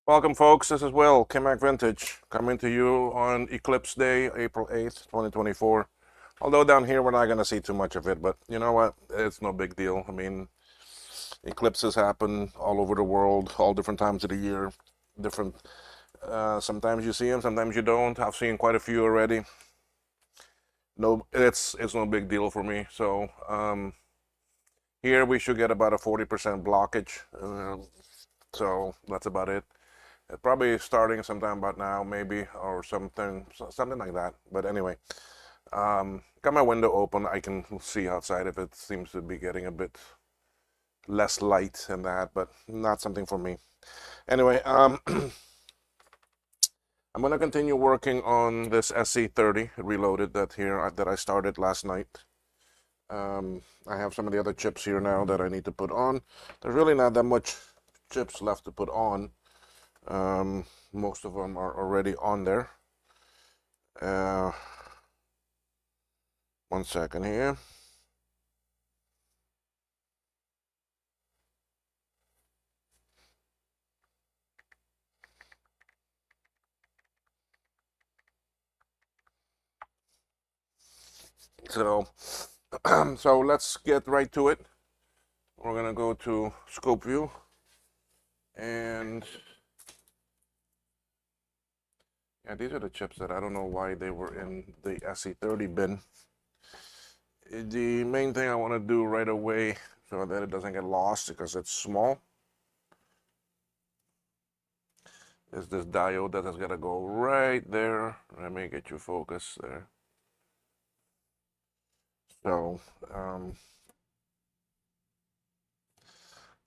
Welcome, folks. This is Will, Kimac Vintage, coming to you on Eclipse Day, April 8th, 2024. Although down here we're not going to see too much of it, but you know what? It's no big deal. I mean, eclipses happen all over the world, all different times of the year. Different. Sometimes you see them, sometimes you don't. I've seen quite a few already. No, it's no big deal for me. So here we should get about a 40% blockage. So that's about it. Probably starting sometime about now, maybe, or something like that. But anyway, got my window open. I can see outside if it seems to be getting a bit less light than that, but not something for me. Anyway, I'm gonna continue working on this SC30 Reloaded that I started last night. I have some of the other chips here now that I need to put on. There's really not that much chips left to put on. Most of them are already on there. Uh, One second here. So, so let's get right to it. We're gonna go to scope view, and yeah, these are the chips that I don't know why they were in the SC30 bin. The main thing I want to do right away so that it doesn't get lost because it's small is this diode that has got to go right there. Let me get you focus there. So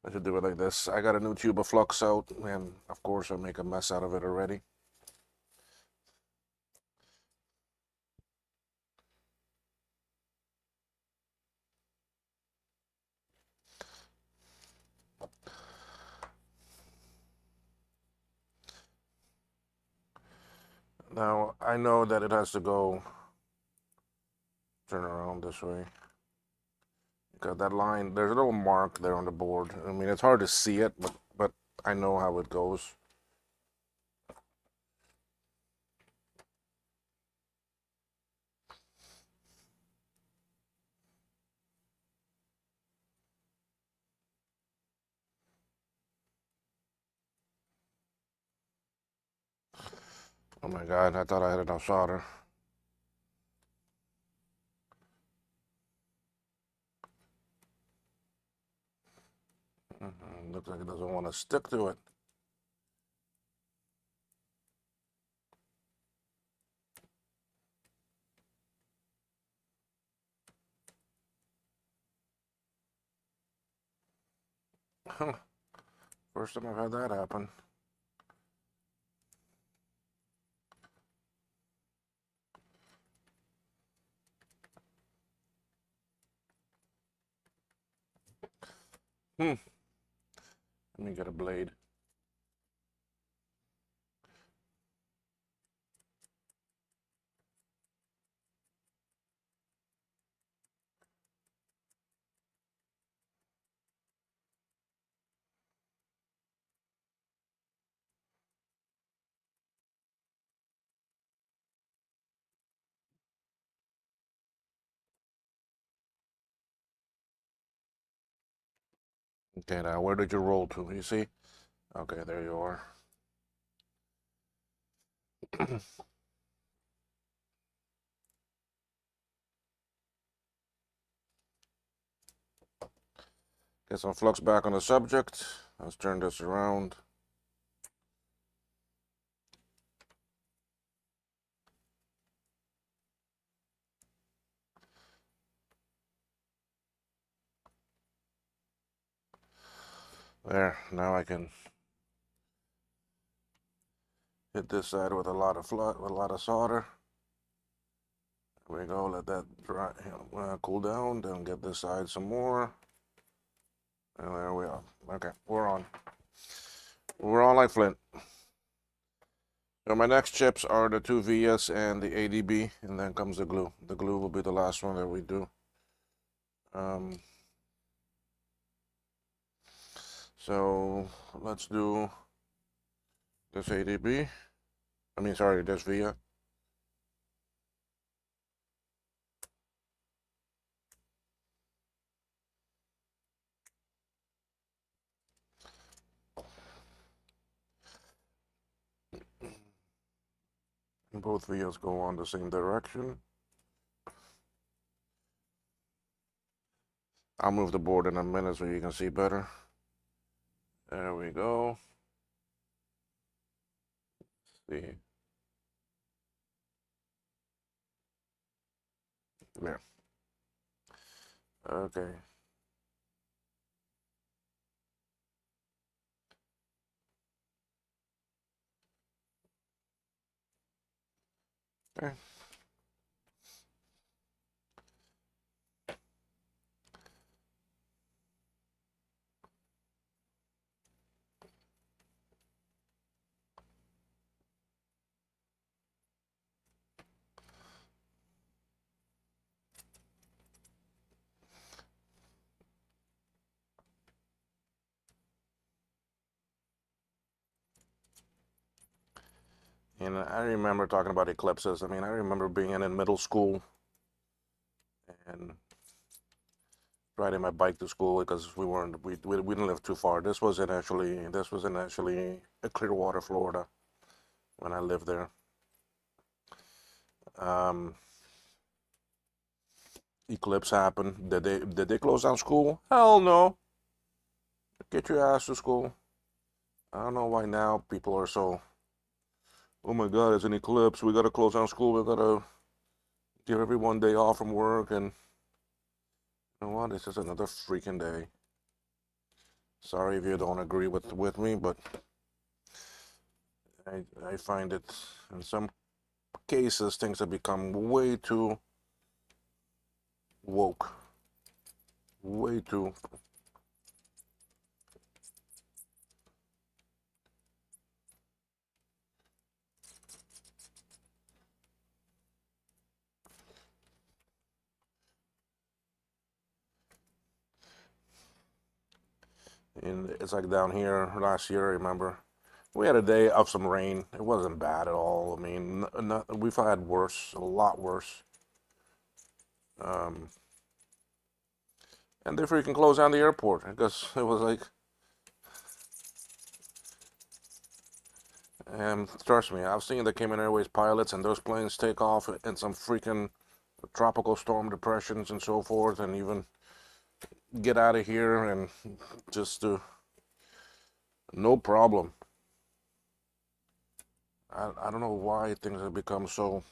I should do it like this. I got a new tube of flux out, and of course I make a mess out of it already. Now I know that it has to go turn around this way. Got that line. There's a little mark there on the board. I mean, it's hard to see it, but I know how it goes. Oh my God, I thought I had enough solder. Looks like it doesn't want to stick to it. First time I've had that happen. Let me get a blade. Okay, now where did you roll to? You see? Okay, there you are. Get some flux back on the subject. Let's turn this around. There, now I can hit this side with a lot of solder. There we go. Let that dry, cool down. Then get this side some more. And there we are. Okay, we're on. We're on like flint. So my next chips are the two VS and the ADB, and then comes the glue. The glue will be the last one that we do. So let's do This ADB. I mean, sorry, this VIA. Both VIAs go on the same direction. I'll move the board in a minute so you can see better. There we go. Let's see. There. Okay. Okay. And I remember talking about eclipses. I mean, I remember being in middle school and riding my bike to school because we didn't live too far. This was in actually Clearwater, Florida, when I lived there. Um, Eclipse happened. Did they close down school? Hell no. Get your ass to school. I don't know why now people are so. Oh my God, it's an eclipse. We gotta close down school. We gotta give everyone day off from work. And you know what? This is another freaking day. Sorry if you don't agree with me, but I find it in some cases things have become way too woke, way too. And it's like down here last year. I remember we had a day of some rain. It wasn't bad at all. I mean, we've had worse, a lot worse. Um, and they freaking closed down the airport because it was like, and trust me, I've seen the Cayman Airways pilots and those planes take off in some freaking tropical storm depressions and so forth, and even get out of here and just no problem. I don't know why things have become so.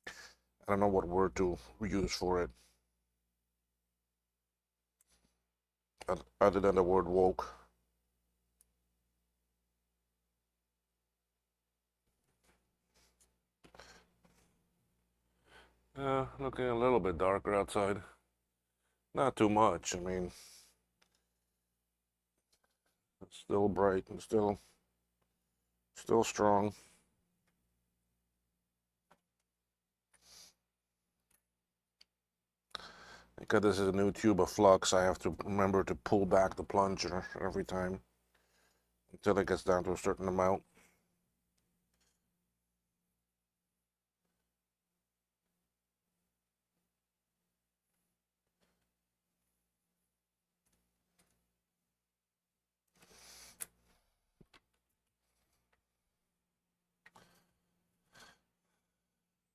I don't know what word to use for it other than the word woke. Looking a little bit darker outside. Not too much. I mean, it's still bright and still strong. Because this is a new tube of flux, I have to remember to pull back the plunger every time until it gets down to a certain amount.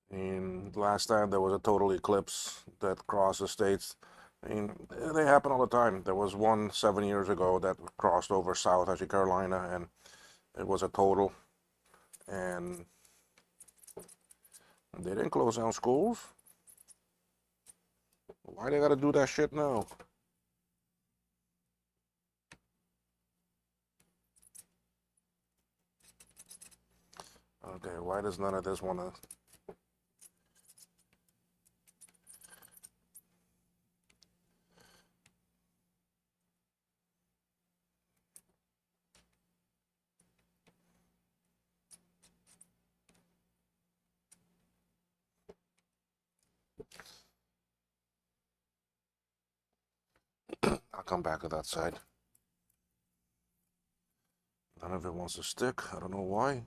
And last time there was a total eclipse that crossed the states. I mean, they happen all the time. There was one 7 years ago that crossed over South, actually Carolina, and it was a total. And they didn't close down schools. Why they gotta do that shit now? Okay, why does none of this wanna? I'll come back to that side. None of it wants to stick. I don't know why.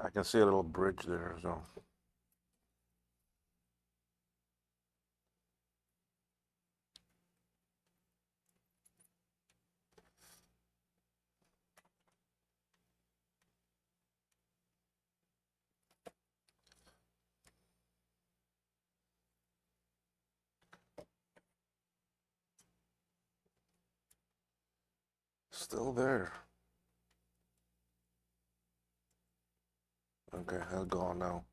I can see a little bridge there, so. Still there. Okay, that's gone now.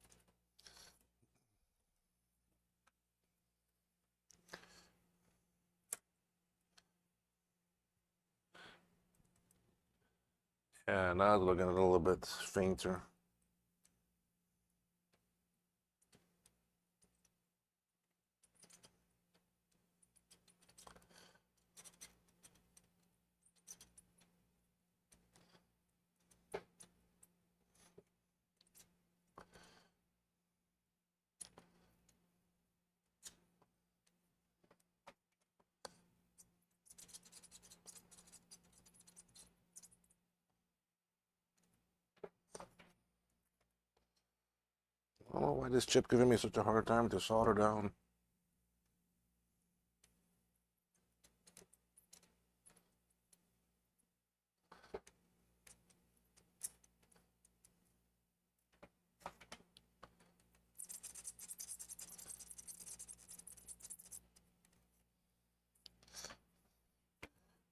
Yeah, now it's looking a little bit fainter. I don't know why this chip giving me such a hard time to solder down.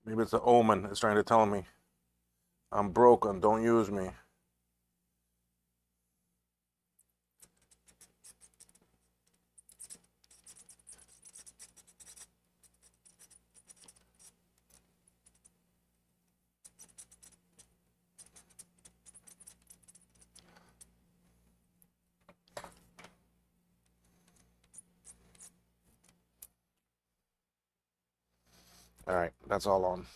Maybe it's the omen. It's trying to tell me I'm broken. Don't use me. All right, that's all on.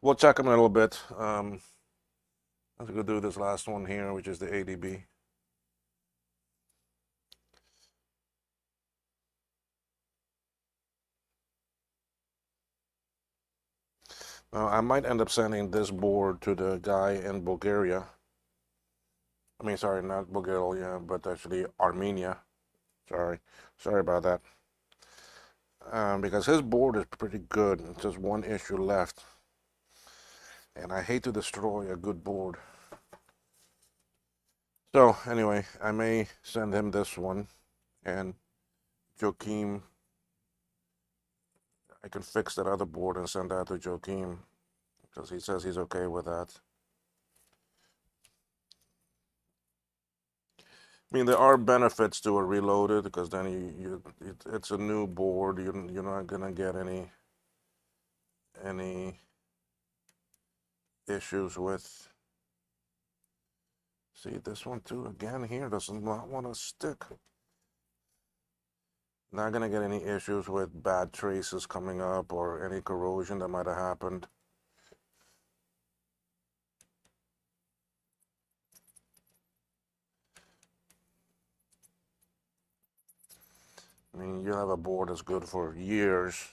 We'll check them in a little bit. Let's go do this last one here, which is the ADB. I might end up sending this board to the guy in Bulgaria. I mean, sorry, not Bulgaria, but actually Armenia. Sorry about that. Because his board is pretty good. It's just one issue left. And I hate to destroy a good board. So, anyway, I may send him this one. And Joakim, I can fix that other board and send that to Joakim. Because he says he's okay with that. I mean, there are benefits to a reloaded because then it's a new board. You're not gonna get any issues with. See this one too again here does not want to stick. Not gonna get any issues with bad traces coming up or any corrosion that might have happened. I mean, you have a board that's good for years.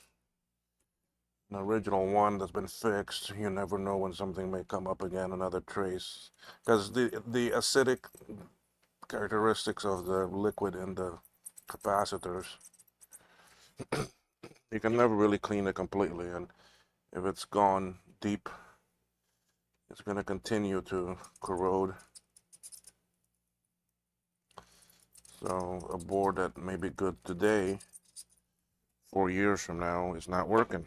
An original one that's been fixed, you never know when something may come up again, another trace. Because the acidic characteristics of the liquid in the capacitors, you can never really clean it completely. And if it's gone deep, it's going to continue to corrode. So a board that may be good today, 4 years from now, is not working.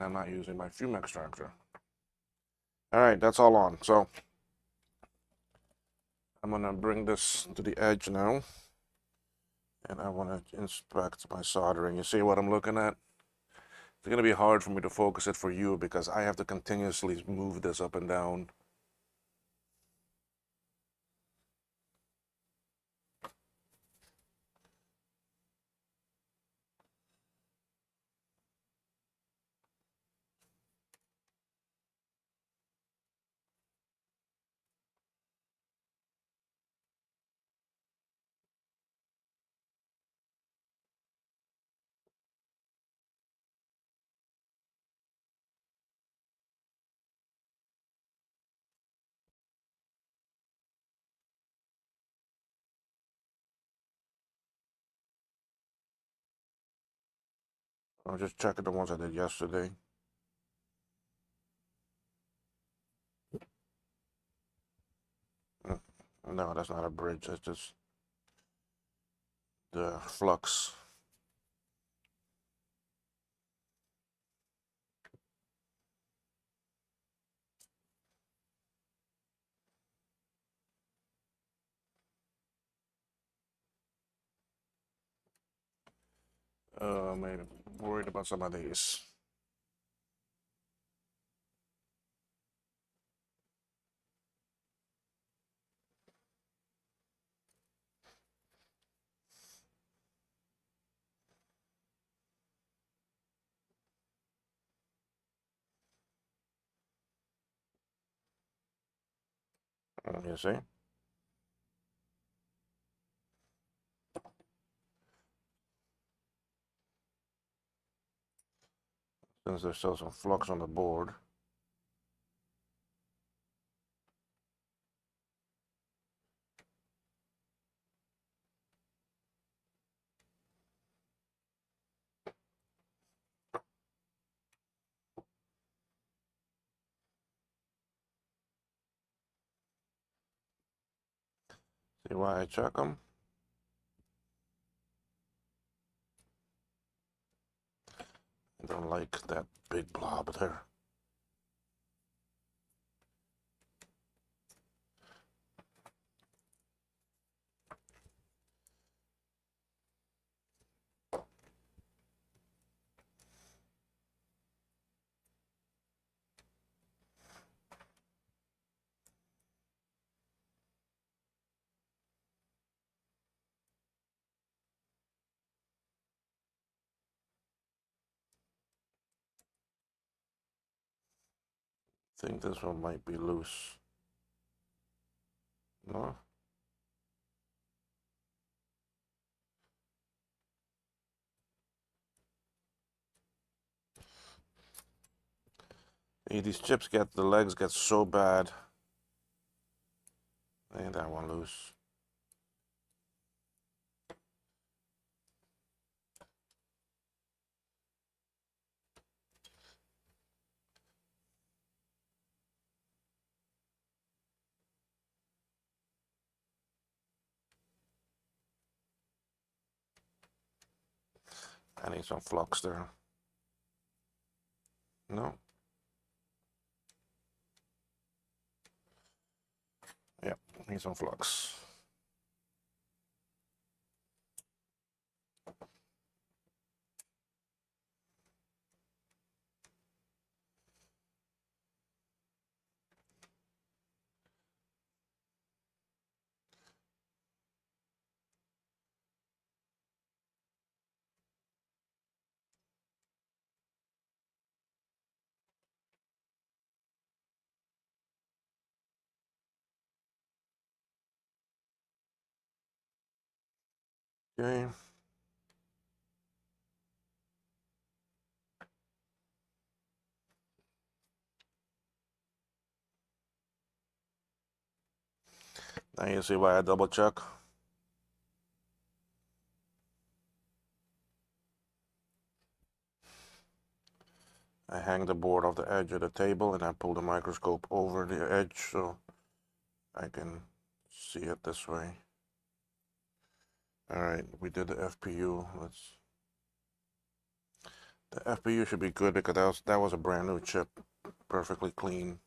And I'm not using my fume extractor. All right, that's all on. So I'm gonna bring this to the edge now, and I want to inspect my soldering. You see what I'm looking at? It's gonna be hard for me to focus it for you because I have to continuously move this up and down. I'll just check the ones I did yesterday. No, that's not a bridge. That's just the flux. Maybe worried about some of these. You see? Since there's still some flux on the board. See why I check them? I don't like that big blob there. I think this one might be loose. No? Hey, these chips the legs get so bad. Ain't that one loose? I need some flux there. No? Yep, need some flux. Okay. Now you see why I double check. I hang the board off the edge of the table and I pull the microscope over the edge so I can see it this way. Alright, we did the FPU. The FPU should be good because that was a brand new chip. Perfectly clean.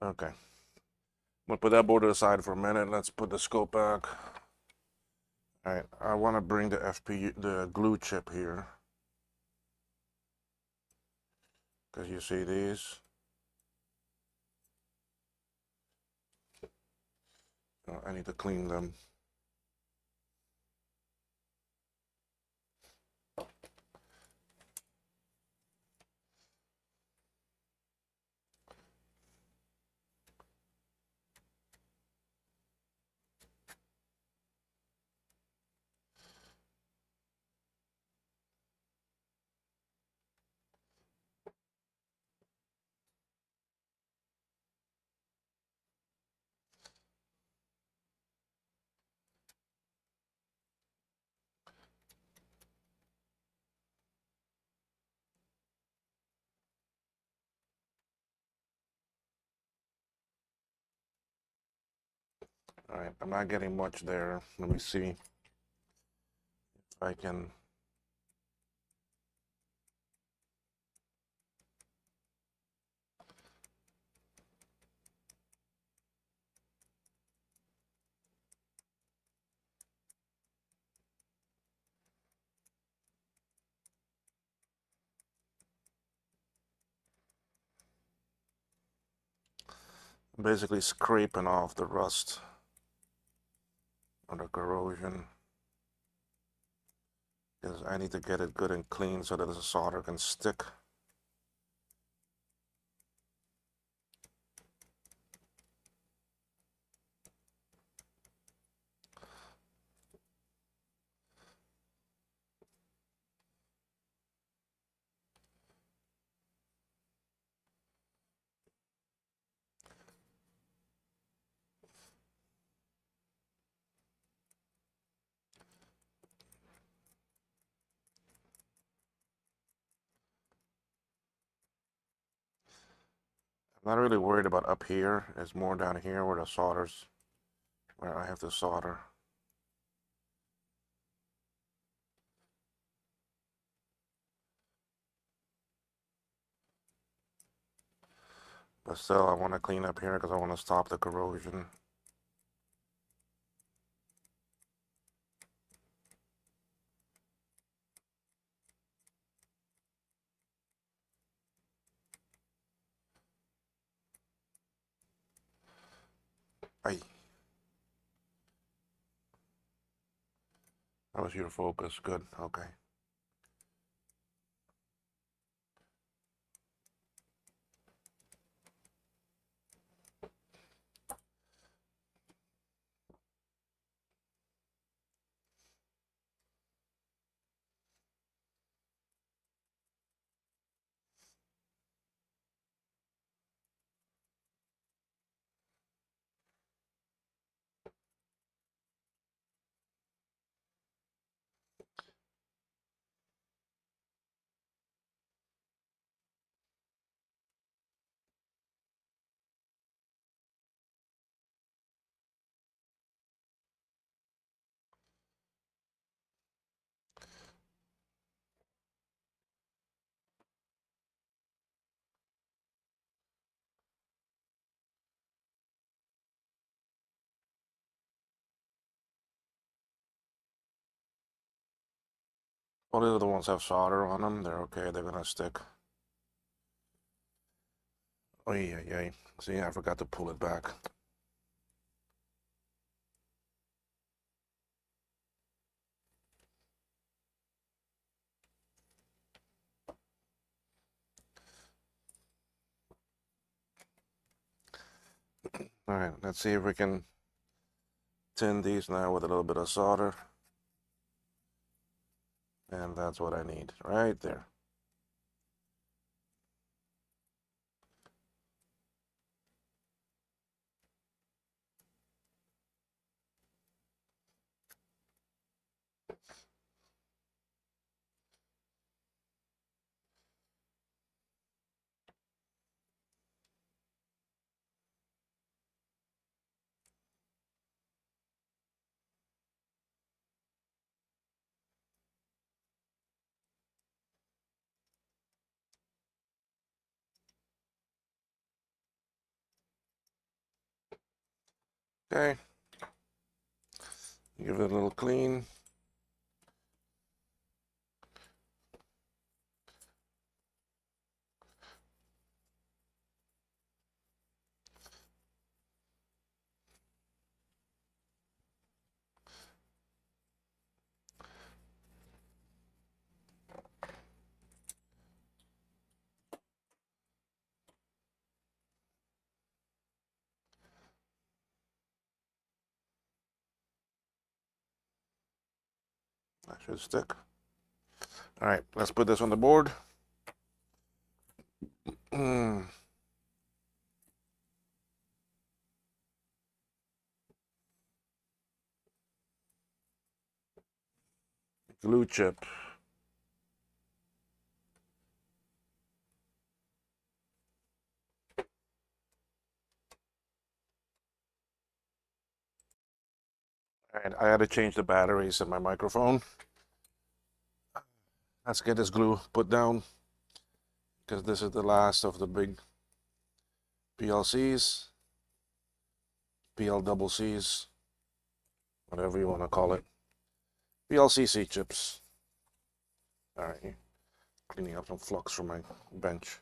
Okay. We'll put that board aside for a minute. Let's put the scope back. All right, I want to bring the the glue chip here. Because you see these? I need to clean them. All right, I'm not getting much there. Let me see if I can. Basically scraping off the rust or the corrosion. Because I need to get it good and clean so that the solder can stick. I'm not really worried about up here. It's more down here where the solders, where I have to solder. But still, I want to clean up here because I want to stop the corrosion. Aye. That was your focus. Good. Okay. All the other ones have solder on them. They're okay. They're gonna stick. Oh yeah, yeah. See, I forgot to pull it back. All right, let's see if we can tin these now with a little bit of solder. And that's what I need right there. Okay, give it a little clean. That should stick. All right, let's put this on the board. Glue chip. All right, I had to change the batteries in my microphone. Let's get this glue put down because this is the last of the big PLCs, PL double Cs, whatever you want to call it. PLCC chips. All right, cleaning up some flux from my bench.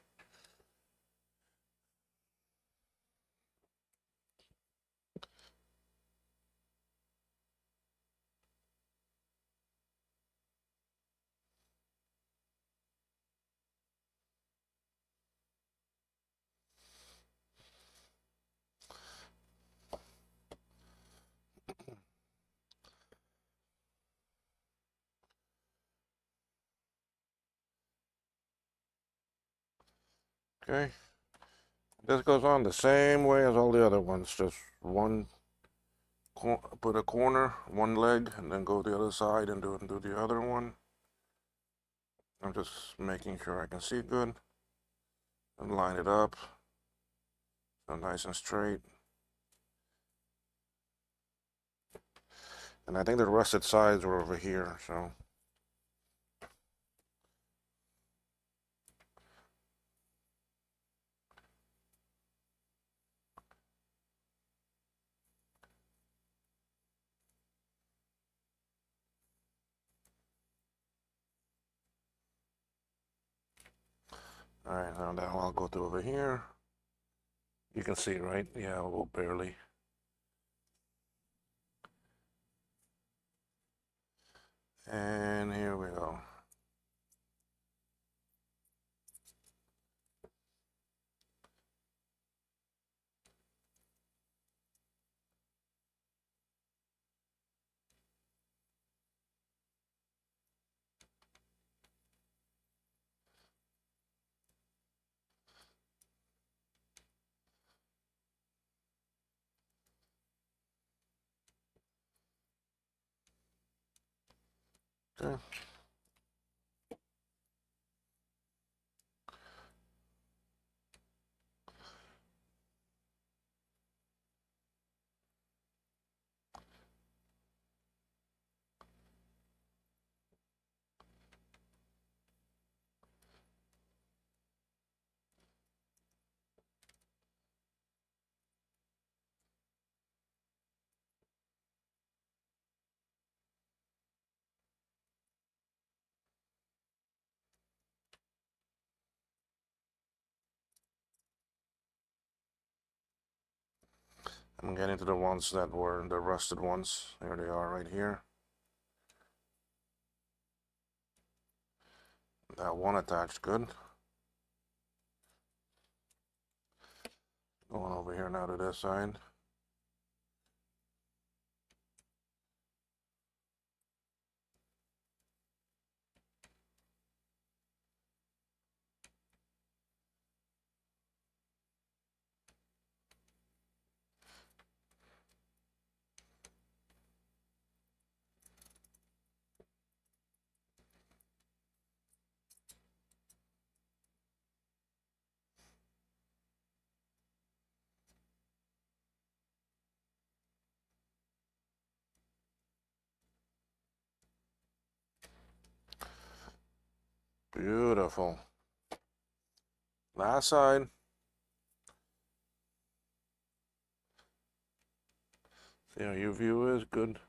Okay, this goes on the same way as all the other ones. Just one, put a corner, one leg, and then go the other side and do the other one. I'm just making sure I can see good and line it up so nice and straight. And I think the rusted sides were over here, so. All right, now I'll go to over here. You can see, right? Yeah, well, barely. And here we go. Okay. I'm getting to the ones that were the rusted ones. There they are right here. That one attached good. Going over here now to this side. Beautiful. Last side. See how your view is? Good.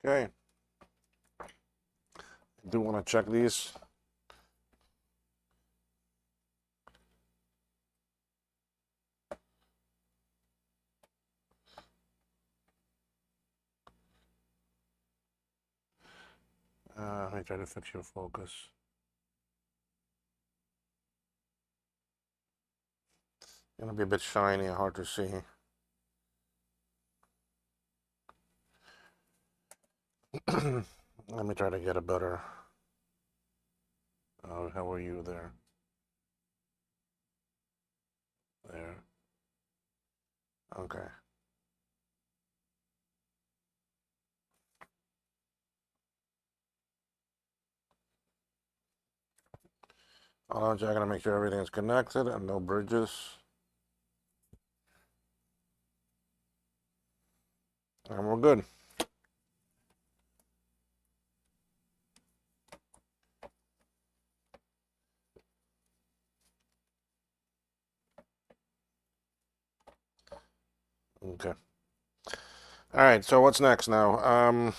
Okay. I do want to check these. Let me try to fix your focus. Gonna be a bit shiny, hard to see. Let me try to get a better. How are you there? There. Okay. I'm gonna make sure everything is connected and no bridges. And we're good. Okay. All right, so what's next now? I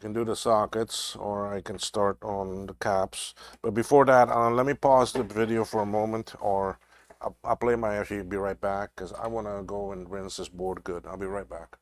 can do the sockets or I can start on the caps. But before that, let me pause the video for a moment or I'll play my actually be right back because I want to go and rinse this board good. I'll be right back.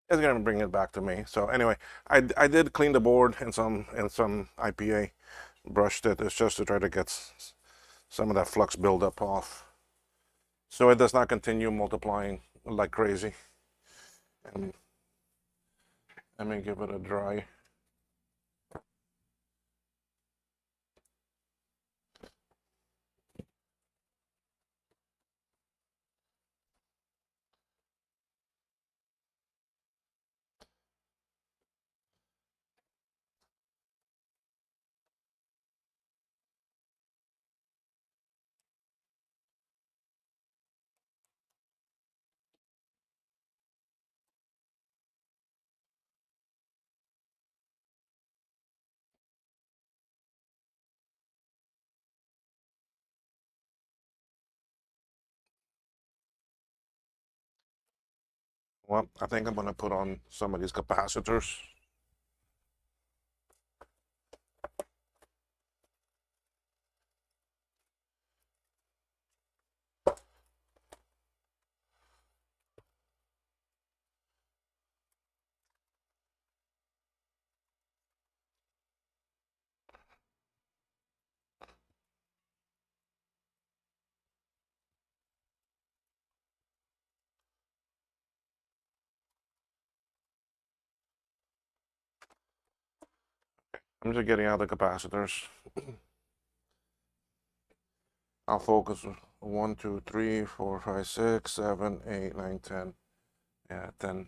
It's gonna bring it back to me. So anyway, I did clean the board in some IPA, brushed it. It's just to try to get some of that flux buildup off, so it does not continue multiplying like crazy. And let me give it a dry. Well, I think I'm gonna put on some of these capacitors. I'm just getting out the capacitors. I'll focus 1, 2, 3, 4, 5, 6, 7, 8, 9, 10. Yeah, 10.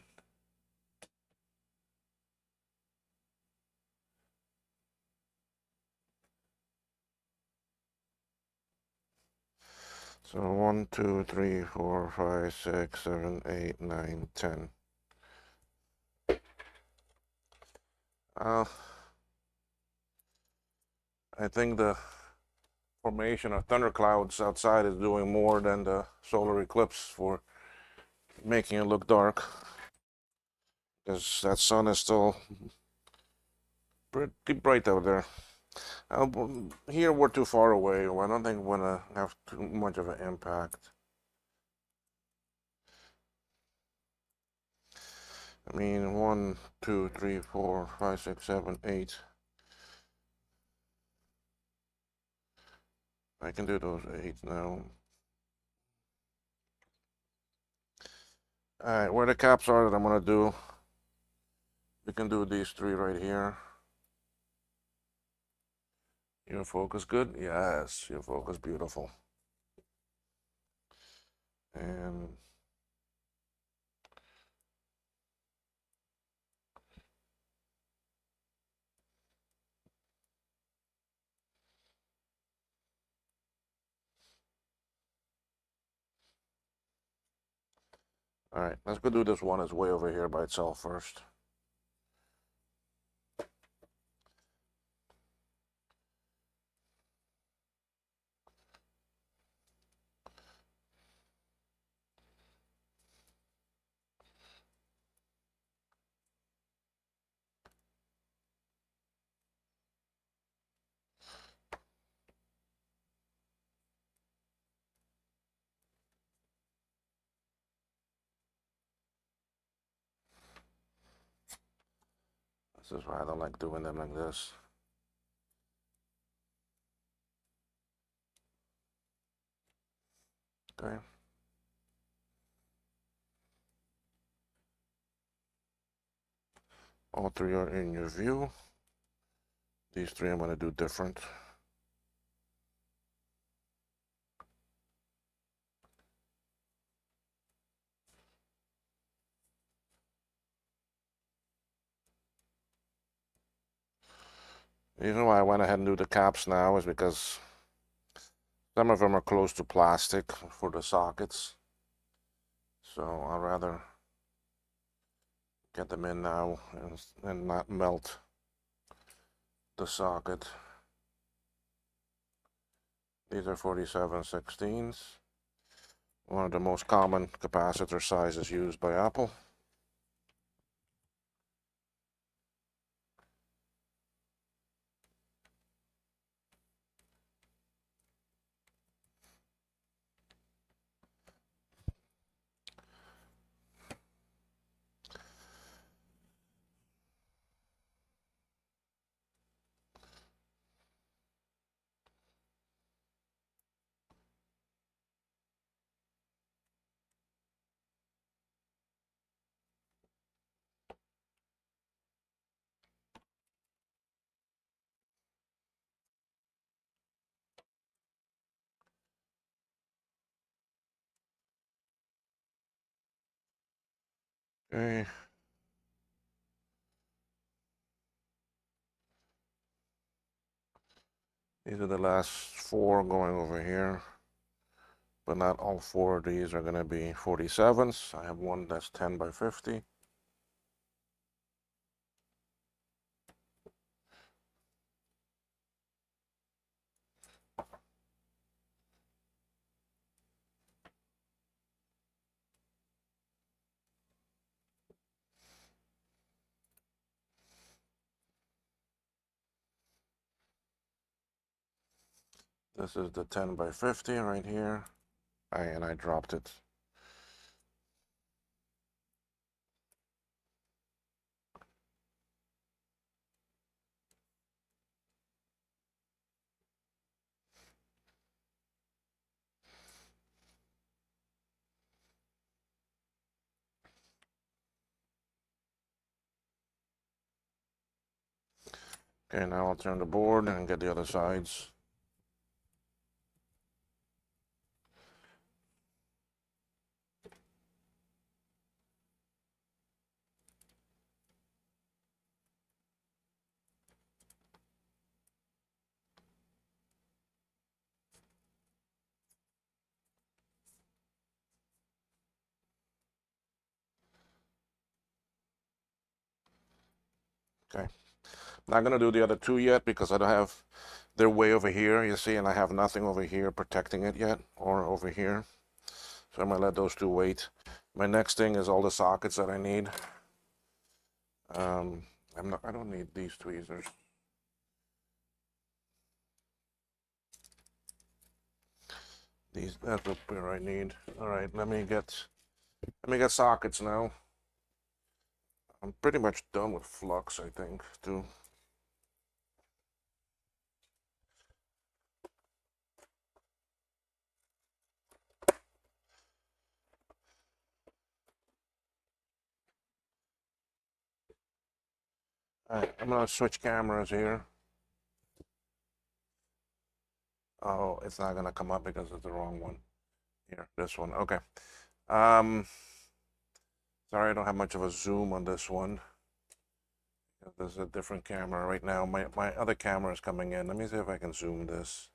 So 1, 2, 3, 4, 5, 6, 7, 8, 9, 10. I think the formation of thunderclouds outside is doing more than the solar eclipse for making it look dark. Because that sun is still pretty bright out there. Here we're too far away. I don't think we're gonna have too much of an impact. I mean, 1, 2, 3, 4, 5, 6, 7, 8. I can do those 8 now. Alright, where the caps are that I'm gonna do, we can do these 3 right here. Your focus good? Yes, your focus beautiful. And alright, let's go do this one that's way over here by itself first. This is why I don't like doing them like this. Okay. All 3 are in your view. These 3 I'm going to do different. The reason why I went ahead and do the caps now is because some of them are close to plastic for the sockets. So I'd rather get them in now and not melt the socket. These are 47/16s. One of the most common capacitor sizes used by Apple. Okay. These are the last 4 going over here. But not all 4 of these are going to be 47s. I have one that's 10/50. This is the 10 by 50 right here. And I dropped it. Okay, now I'll turn the board and get the other sides. Okay, not gonna do the other two yet because I don't have, they're way over here, you see, and I have nothing over here protecting it yet, or over here. So I'm gonna let those two wait. My next thing is all the sockets that I need. I don't need these tweezers. That's up where I need. All right, let me get sockets now. I'm pretty much done with flux, I think, too. All right, I'm gonna switch cameras here. Oh, it's not gonna come up because it's the wrong one. Here, this one. Okay. Um, Sorry, I don't have much of a zoom on this one. There's a different camera right now. My other camera is coming in. Let me see if I can zoom this.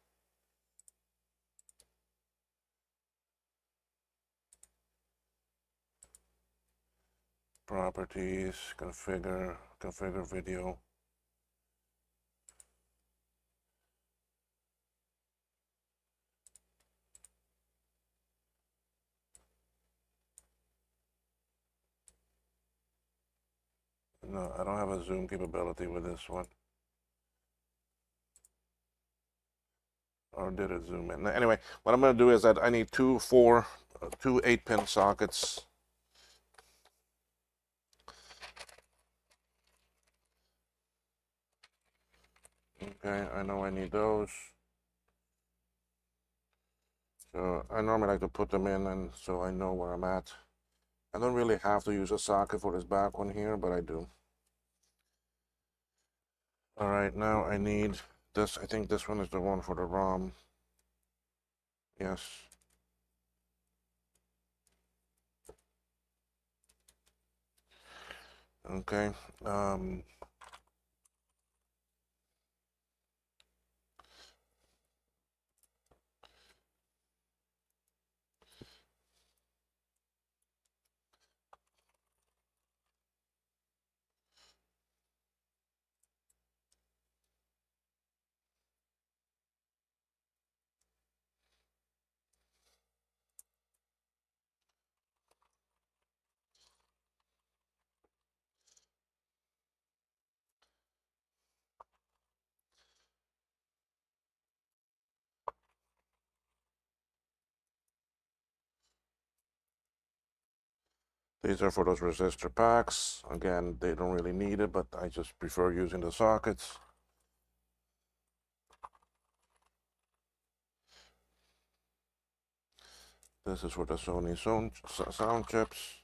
Properties, configure video. No, I don't have a zoom capability with this one. Or did it zoom in? Anyway, what I'm going to do is that I need two 8-pin sockets. Okay, I know I need those. So I normally like to put them in, and so I know where I'm at. I don't really have to use a socket for this back one here, but I do. All right, now I need this. I think this one is the one for the ROM. Yes. Okay. These are for those resistor packs. Again, they don't really need it, but I just prefer using the sockets. This is for the Sony sound chips.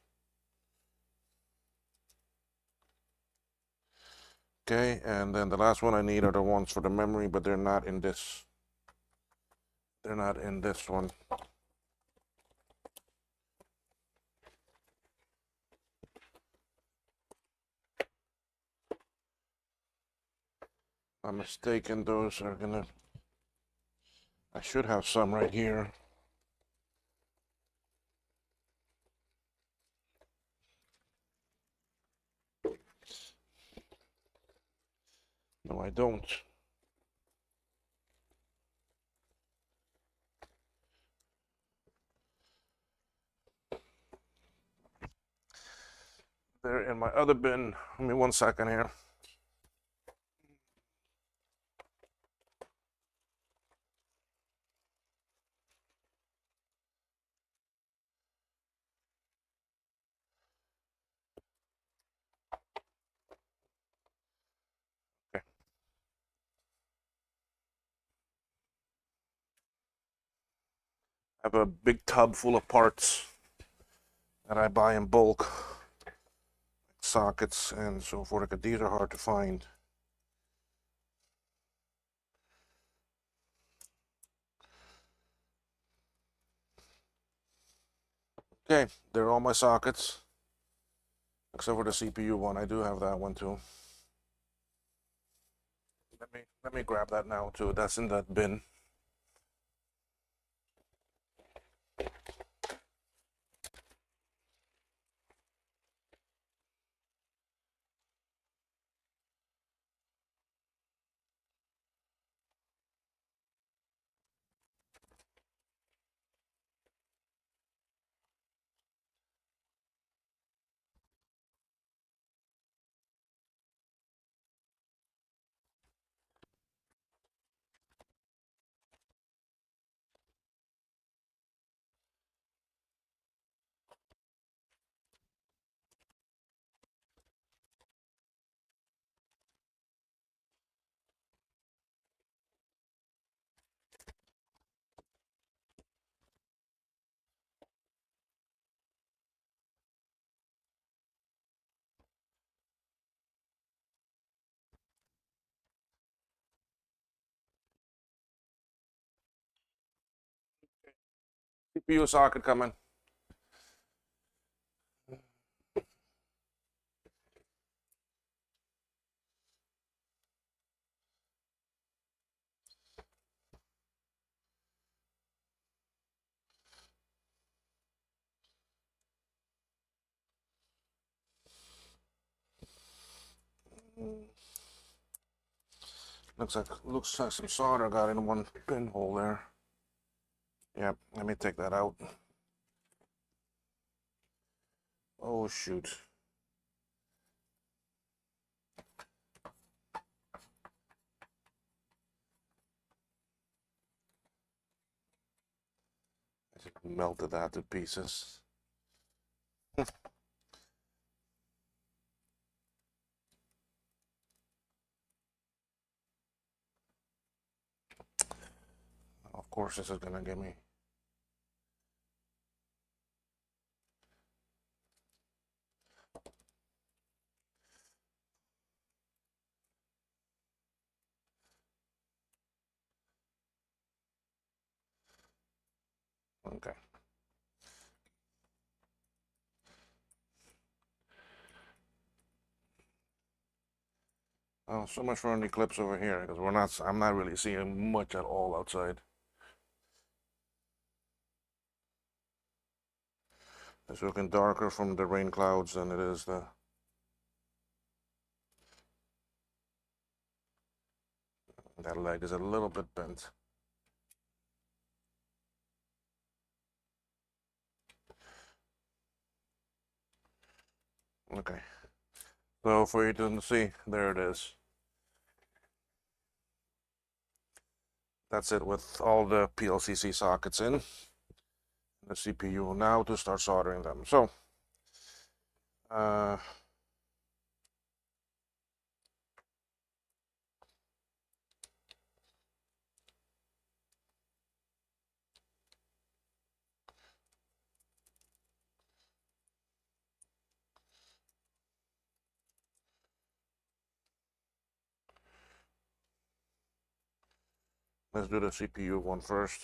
Okay, and then the last one I need are the ones for the memory, but they're not in this. They're not in this one. I'm mistaken, those are gonna, I should have some right here. No, I don't. They're in my other bin. Give me 1 second here. I have a big tub full of parts that I buy in bulk, sockets and so forth. These are hard to find. Okay, they're all my sockets, except for the CPU one. I do have that one too. Let me grab that now too. That's in that bin. CPU socket coming. Looks like some solder got in one pinhole there. Yep, let me take that out. Oh shoot. I just melted that to pieces. Of course this is gonna give me. Okay. Oh, so much for an eclipse over here, because I'm not really seeing much at all outside. It's looking darker from the rain clouds than it is the. That leg is a little bit bent. Okay. So for you to see, there it is. That's it with all the PLCC sockets in the CPU. Now to start soldering them. So, uh, let's do the CPU one first.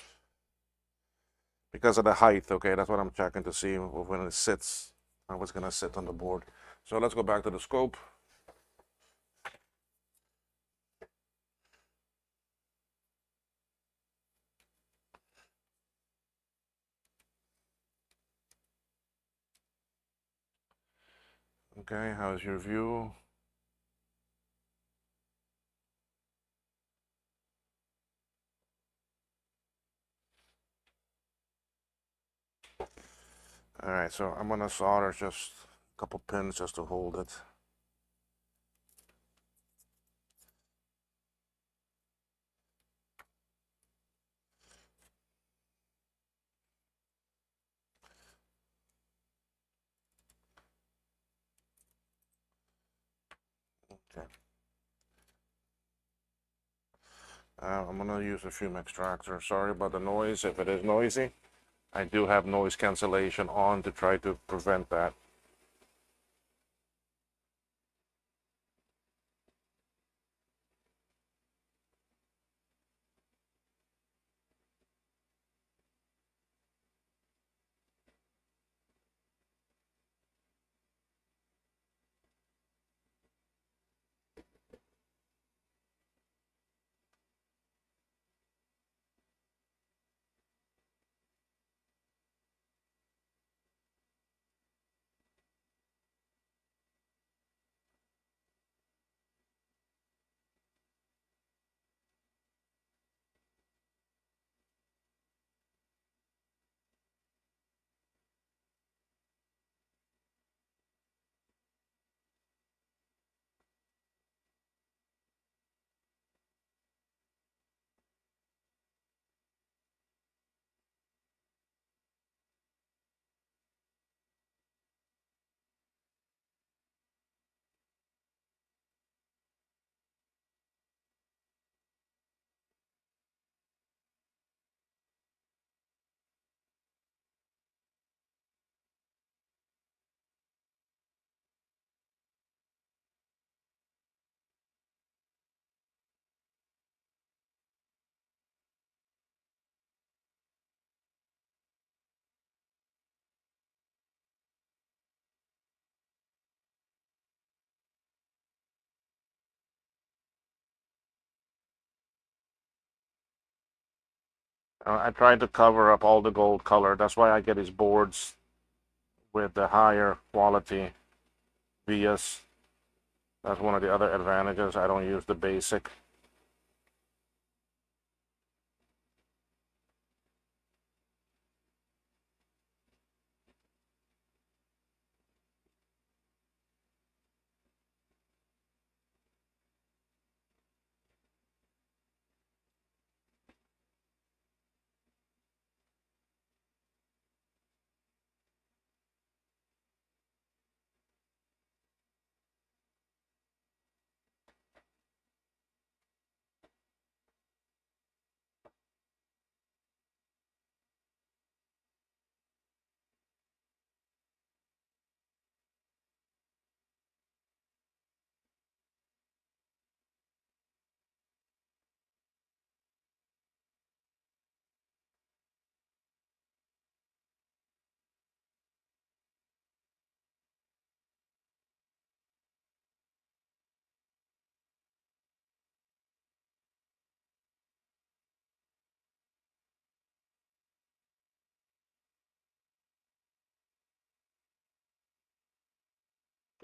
Because of the height, okay, that's what I'm checking to see when it sits, how it's gonna sit on the board. So let's go back to the scope. Okay, how's your view? All right, so I'm gonna solder just a couple pins just to hold it. Okay. I'm gonna use a fume extractor. Sorry about the noise if it is noisy. I do have noise cancellation on to try to prevent that. I tried to cover up all the gold color. That's why I get these boards with the higher quality vias. That's one of the other advantages. I don't use the basic.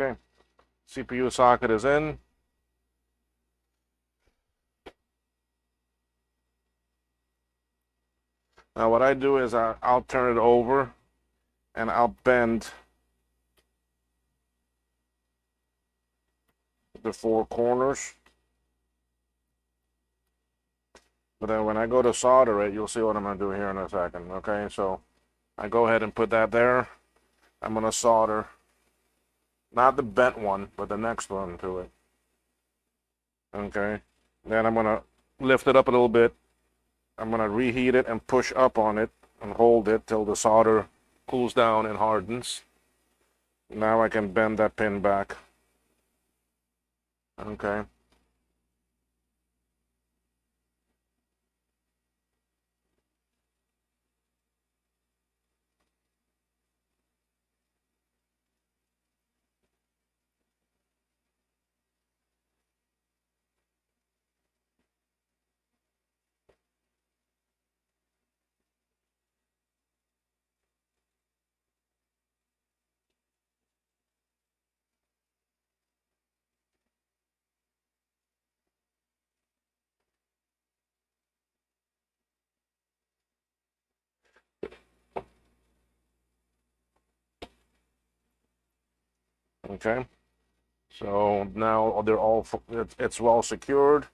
Okay, CPU socket is in. Now what I do is I'll turn it over and I'll bend the four corners. But then when I go to solder it, you'll see what I'm going to do here in a second. Okay, so I go ahead and put that there. I'm going to solder, not the bent one, but the next one to it. Okay, then I'm going to lift it up a little bit. I'm going to reheat it and push up on it and hold it till the solder cools down and hardens. Now I can bend that pin back. Okay. Okay. So now they're all, it's well secured.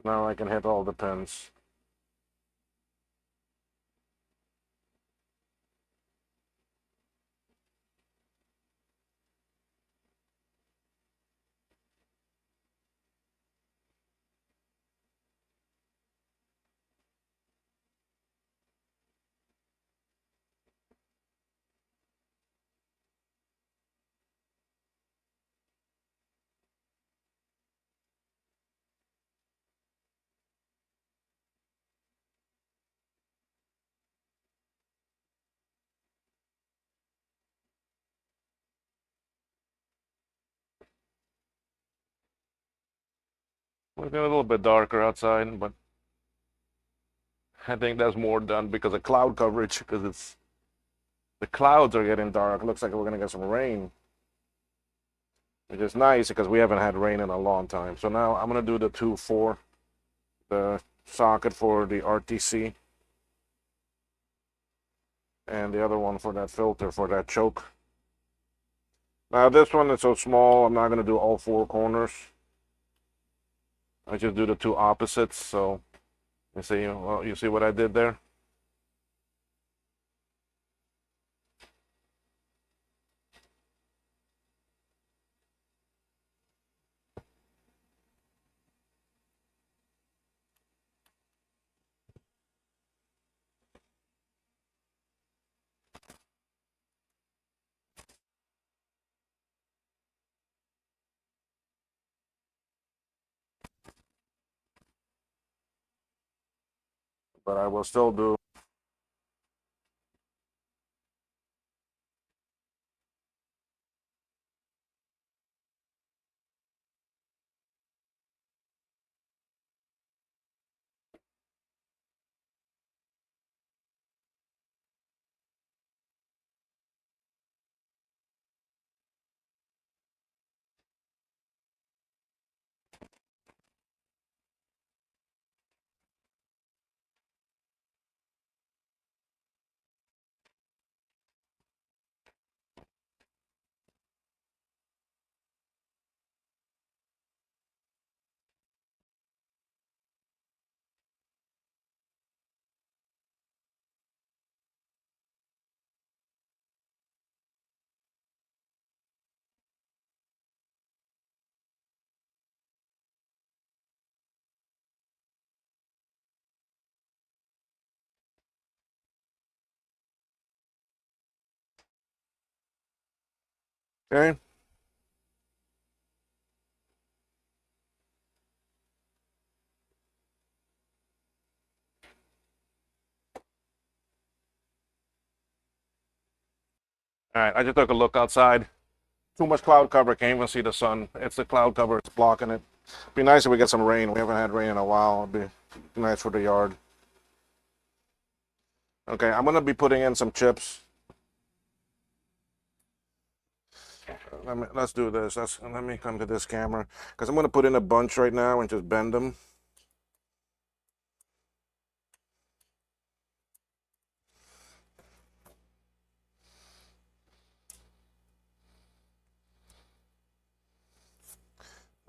Now I can hit all the pins. It's getting a little bit darker outside, but I think that's more done because of cloud coverage, because it's the clouds are getting dark. Looks like we're gonna get some rain, which is nice because we haven't had rain in a long time. So now I'm gonna do the 2-4, the socket for the RTC, and the other one for that filter for that choke. Now this one is so small, I'm not gonna do all 4 corners. I just do the 2 opposites. So you see, well, you see what I did there? But I will still do. Okay. All right, I just took a look outside. Too much cloud cover, can't even see the sun. It's the cloud cover, it's blocking it. Be nice if we get some rain. We haven't had rain in a while. It'd be nice for the yard. Okay, I'm gonna be putting in some chips. Let's do this. Let me come to this camera because I'm gonna put in a bunch right now and just bend them.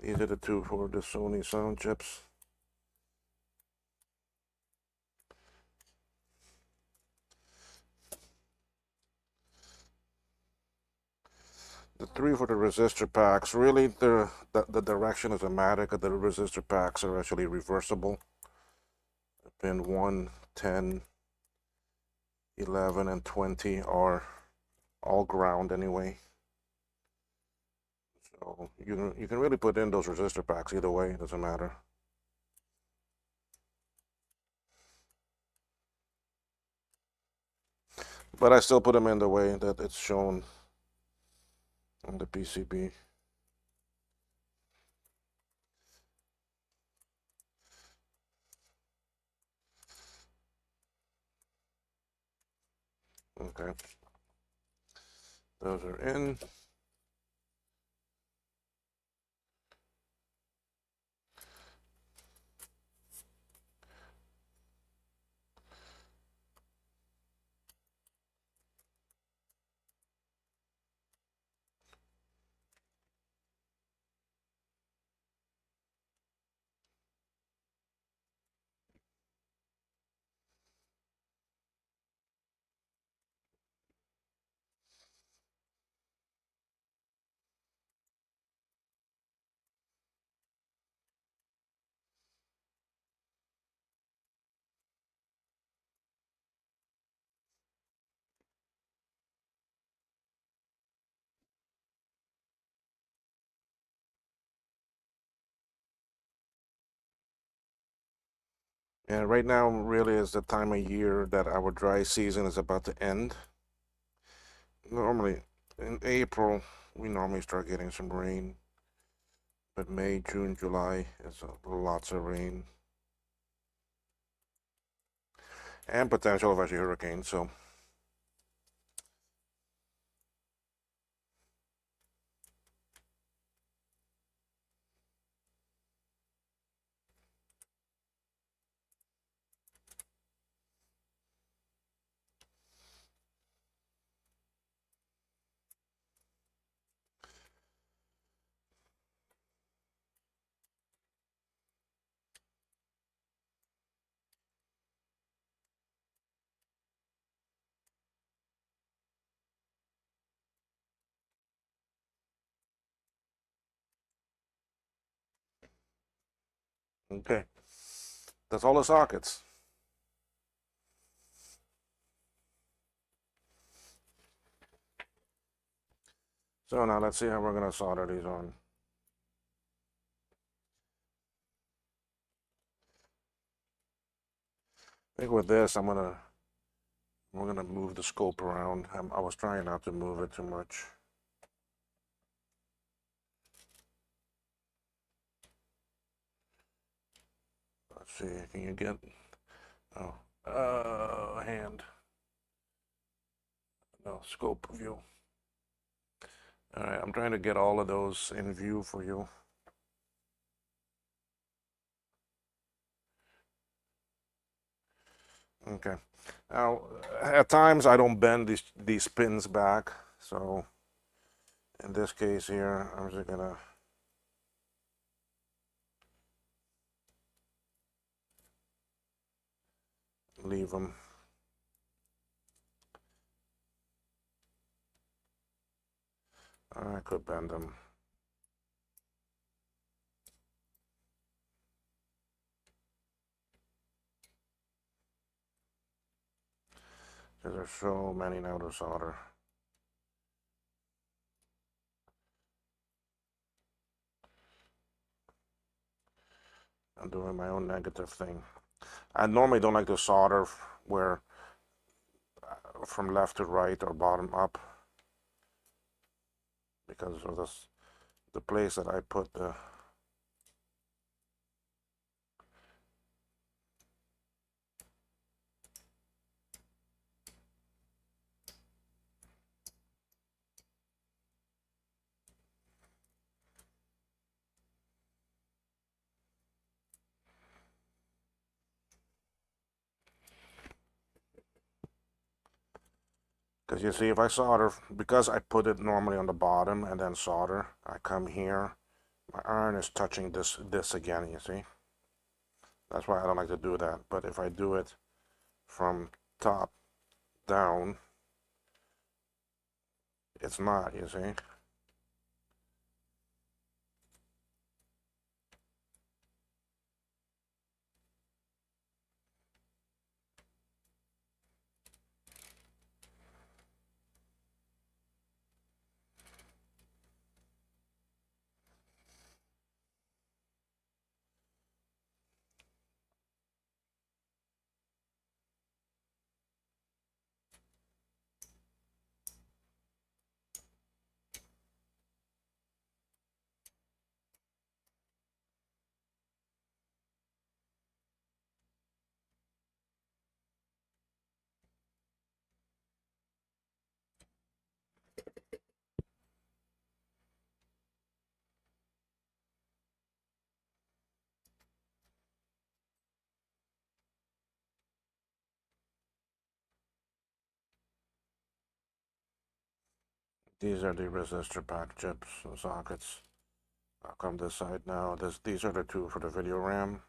These are the 2 for the Sony sound chips. The 3 for the resistor packs. Really, the direction is a matter because the resistor packs are actually reversible. Pin 1, 10, 11, and 20 are all ground anyway. So you can really put in those resistor packs either way. It doesn't matter. But I still put them in the way that it's shown on the PCB. Okay. Those are in. And right now really is the time of year that our dry season is about to end. Normally in April we normally start getting some rain. But May, June, July is lots of rain and potential of actually hurricane. So okay, that's all the sockets. So now let's see how we're gonna solder these on. I think with this, we're gonna move the scope around. I was trying not to move it too much. Let's see, can you get, oh, hand, no, scope view. All right, I'm trying to get all of those in view for you. Okay. Now, at times I don't bend these pins back, so in this case here, I'm just gonna leave them. I could bend them. Because there's so many now to solder. I'm doing my own negative thing. I normally don't like to solder where from left to right or bottom up because of this, the place that I put the. Because you see, if I solder, because I put it normally on the bottom and then solder, I come here, my iron is touching this again, you see? That's why I don't like to do that. But if I do it from top down, it's not, you see? These are the resistor pack chips and sockets. I'll come this side now. These are the two for the video RAM.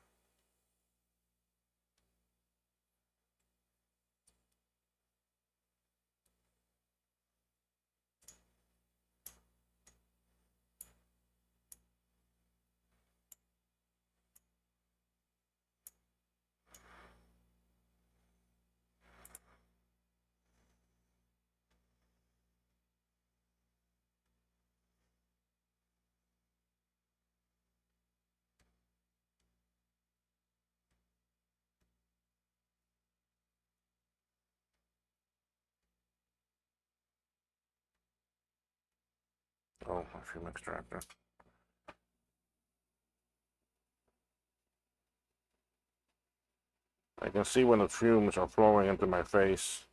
Oh, a fume extractor. I can see when the fumes are flowing into my face.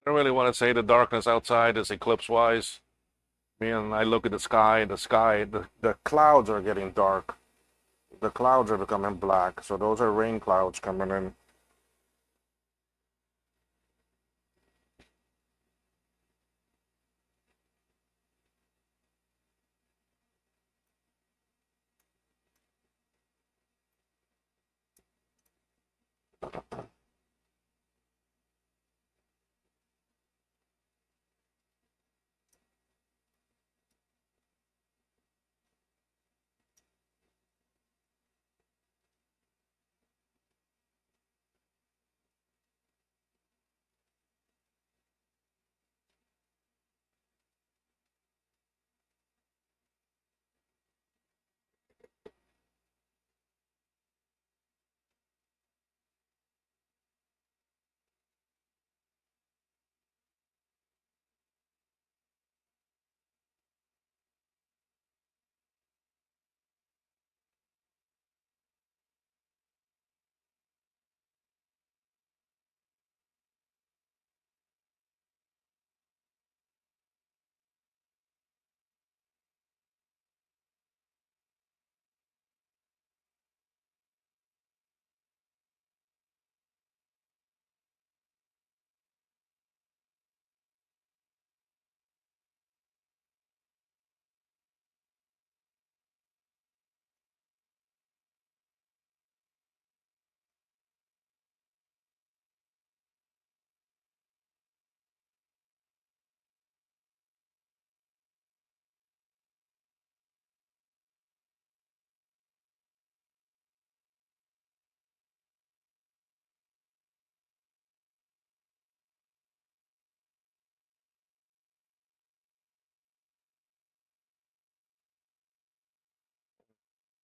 I don't really want to say the darkness outside is eclipse-wise. I mean, I look at the clouds are getting dark. The clouds are becoming black, so those are rain clouds coming in.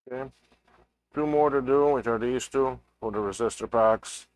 Okay, two more to do, which are these two for the resistor packs.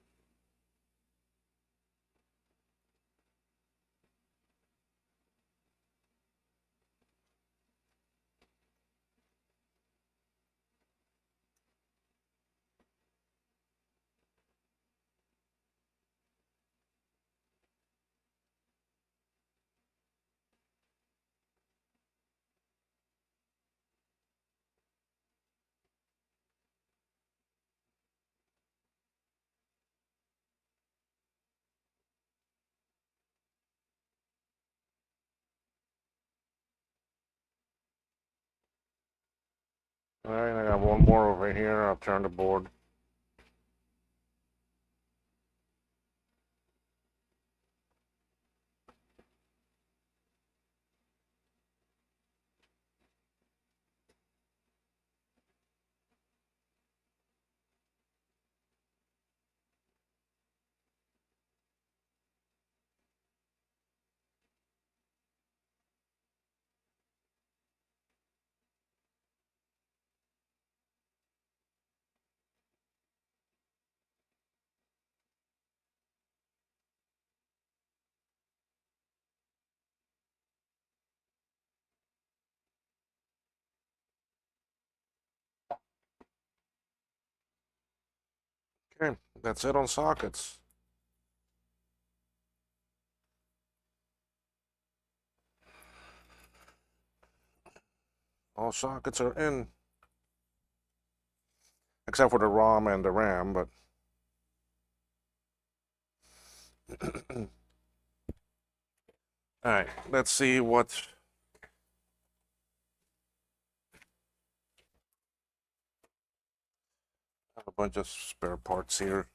All right, I got one more over here. I'll turn the board. Okay, that's it on sockets. All sockets are in, except for the ROM and the RAM, but all right, let's see what a bunch of spare parts here.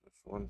This one.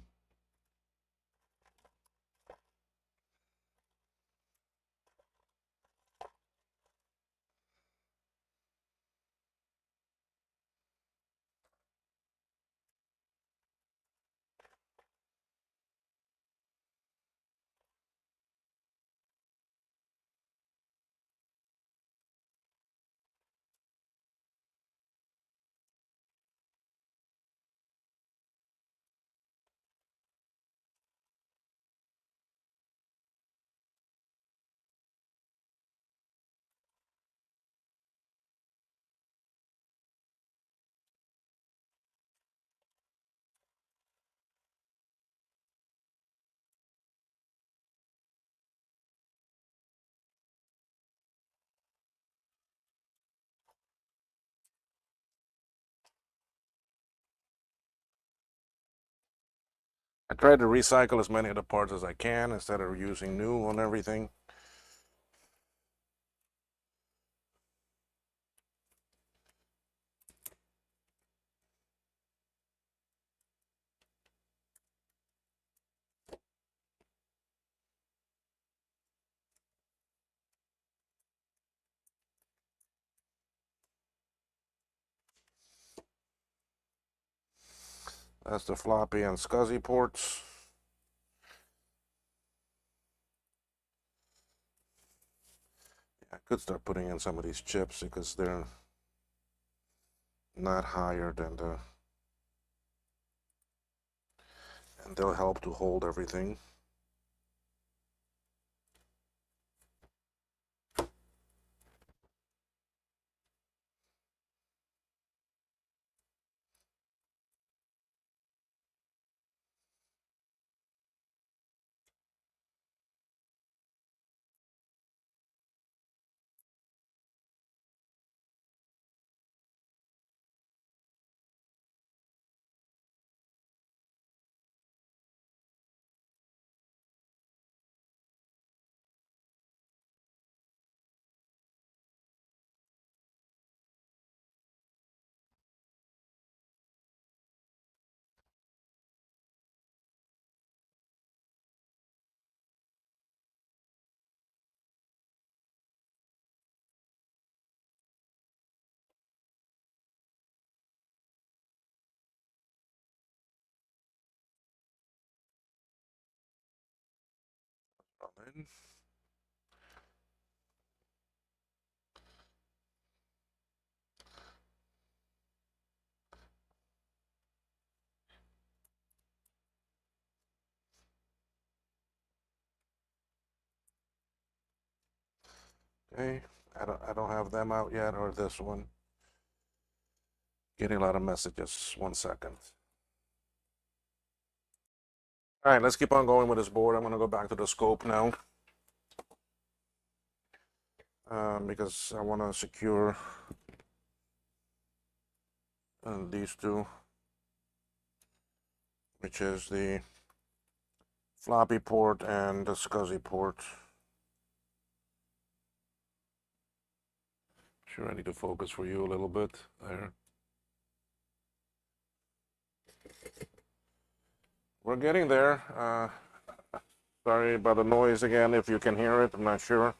I tried to recycle as many of the parts as I can instead of using new on everything. That's the floppy and SCSI ports. I could start putting in some of these chips because they're not higher than the, and they'll help to hold everything. Okay, I don't have them out yet, or this one. Getting a lot of messages. 1 second. All right, let's keep on going with this board. I'm gonna go back to the scope now because I want to secure these two, which is the floppy port and the SCSI port. Sure, I need to focus for you a little bit there. We're getting there. Sorry about the noise again, if you can hear it, I'm not sure.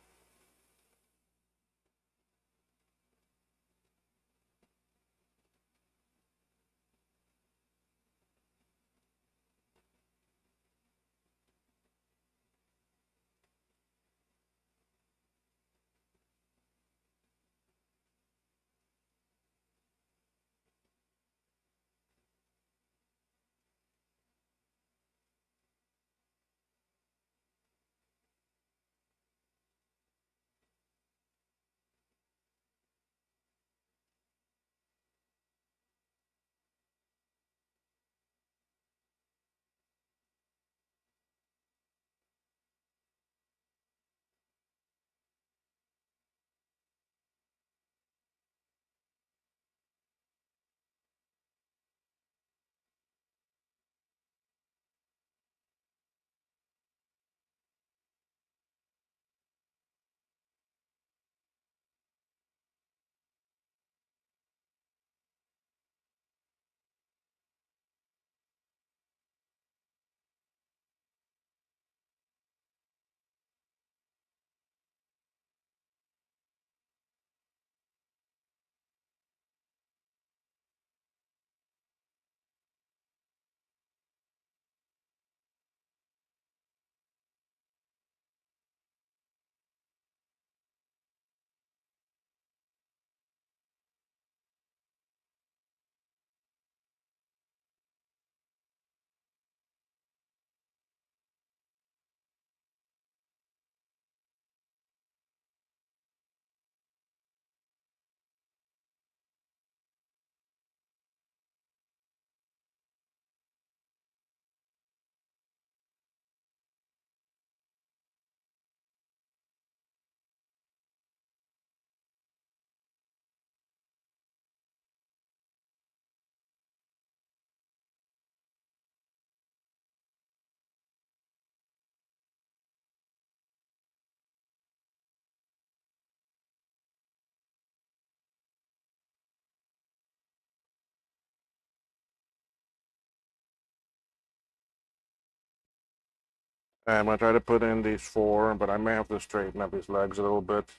I'm gonna try to put in these four, but I may have to straighten up these legs a little bit.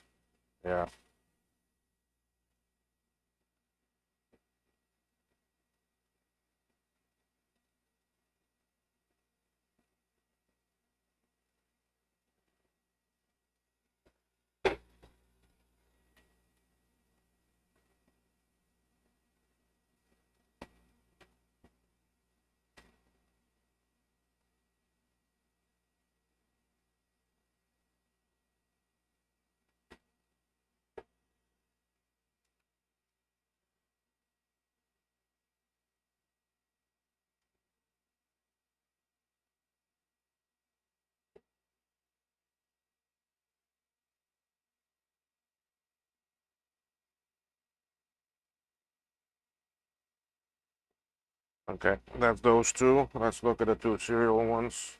Yeah. Okay, that's those two. Let's look at the two serial ones.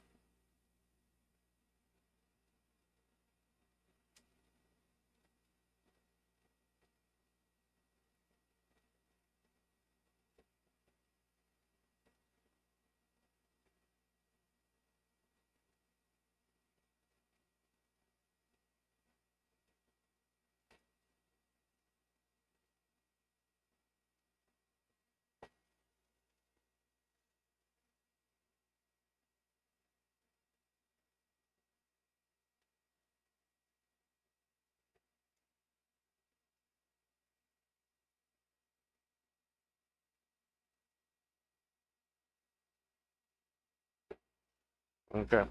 Okay.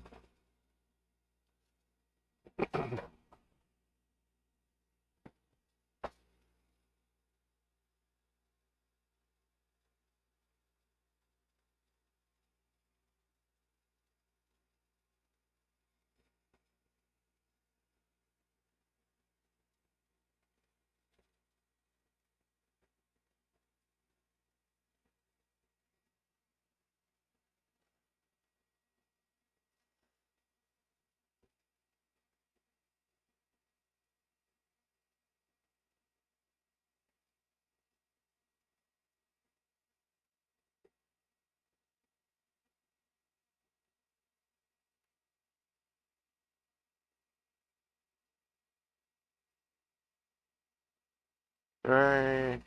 Okay.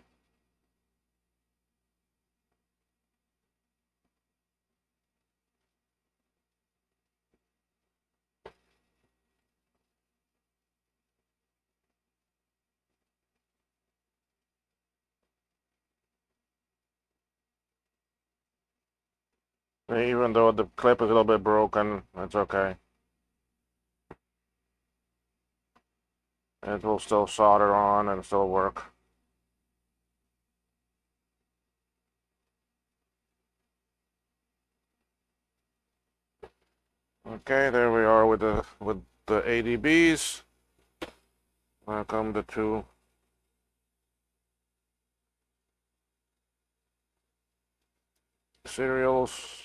Even though the clip is a little bit broken, it's okay. It will still solder on and still work. Okay, there we are with the ADBs. Now come the two serials.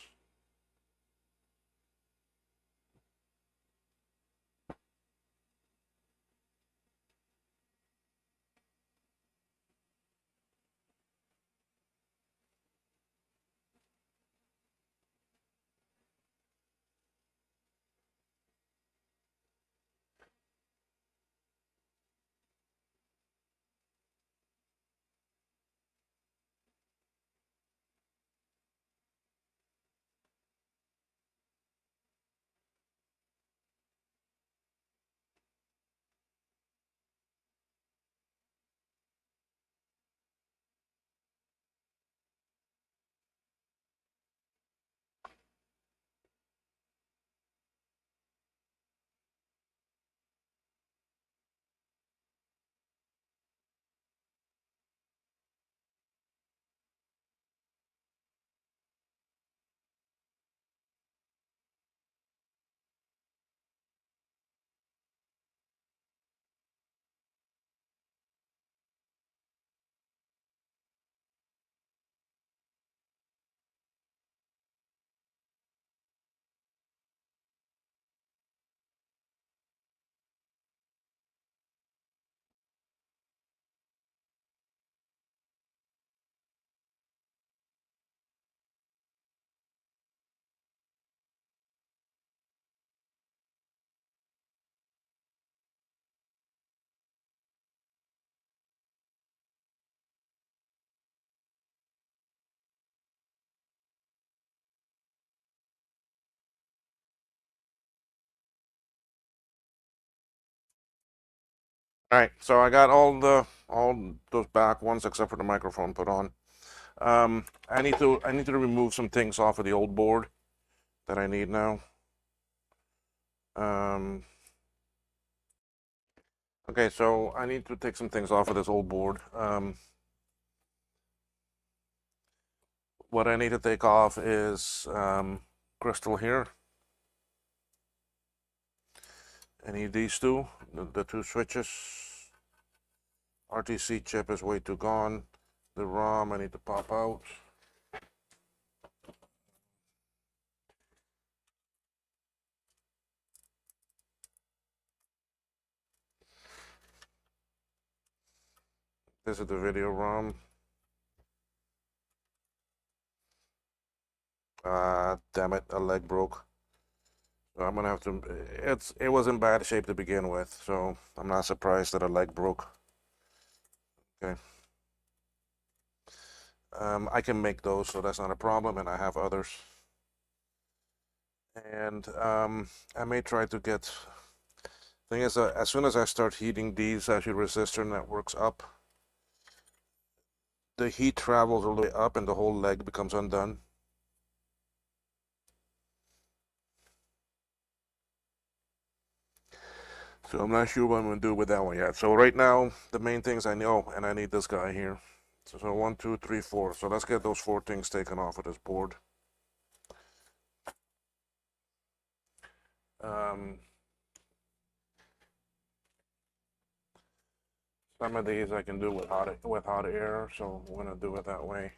All right, so I got all those back ones except for the microphone put on. I need to remove some things off of the old board that I need now. Um, okay, so I need to take some things off of this old board. What I need to take off is crystal here. I need these two, the two switches. RTC chip is way too gone. The ROM I need to pop out. This is the video ROM. Damn it, a leg broke. So I'm gonna have to. It was in bad shape to begin with, so I'm not surprised that a leg broke. Okay. I can make those, so that's not a problem, and I have others. And I may try to get. Thing is, as soon as I start heating these, actually resistor networks up, the heat travels all the way up, and the whole leg becomes undone. So I'm not sure what I'm gonna do with that one yet. So right now, the main things I know, and I need this guy here. So 1, 2, 3, 4. So let's get those 4 things taken off of this board. Um, some of these I can do with hot air, so I'm gonna do it that way.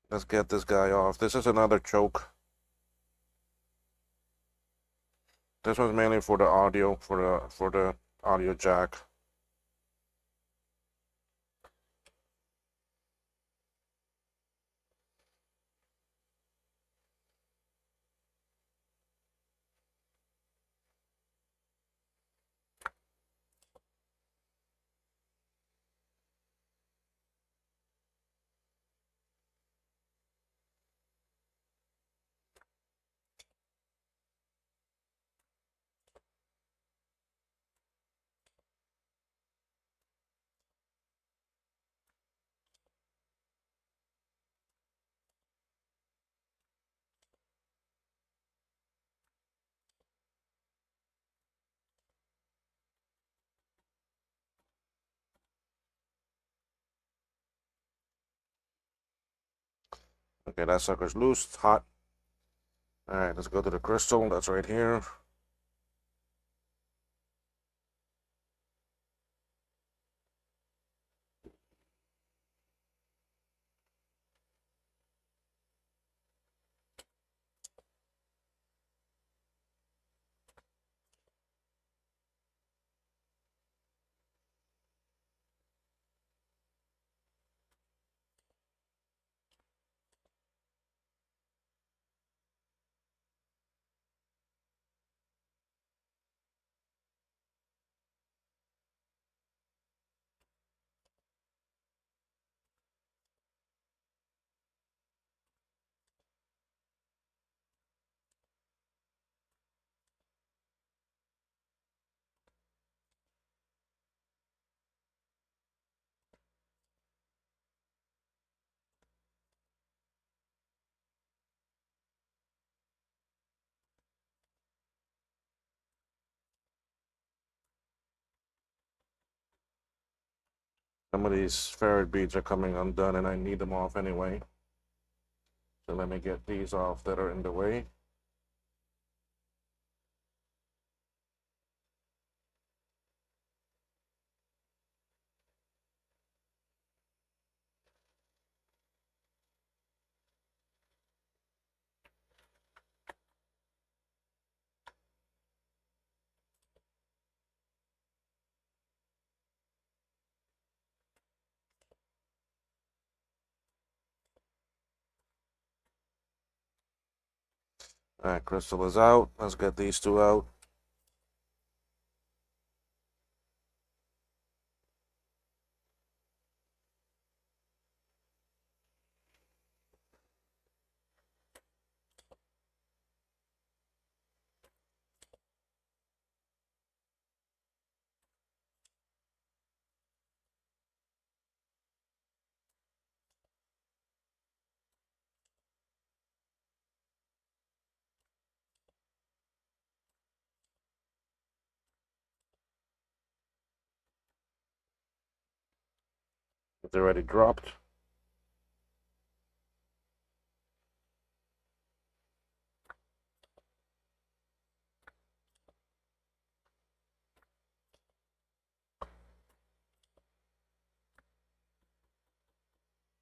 Let's get this guy off. This is another choke. This one's mainly for the audio, for the audio jack. Okay, that sucker's loose. It's hot. All right, let's go to the crystal. That's right here. Some of these ferrite beads are coming undone and I need them off anyway. So let me get these off that are in the way. All right, crystal is out. Let's get these two out. It's already dropped.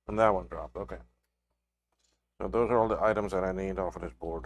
And that one dropped. Okay. So those are all the items that I need off of this board.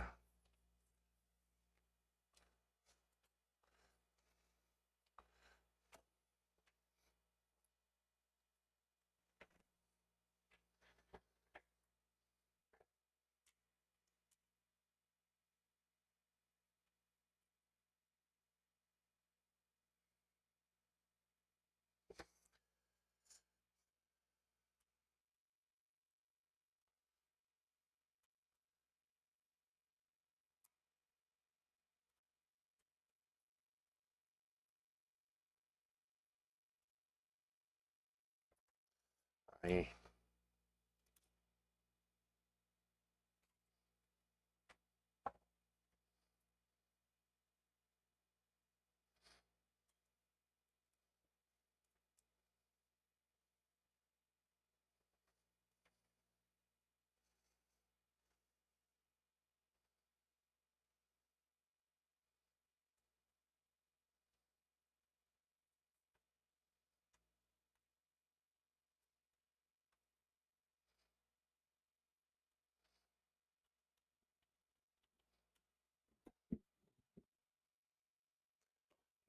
I,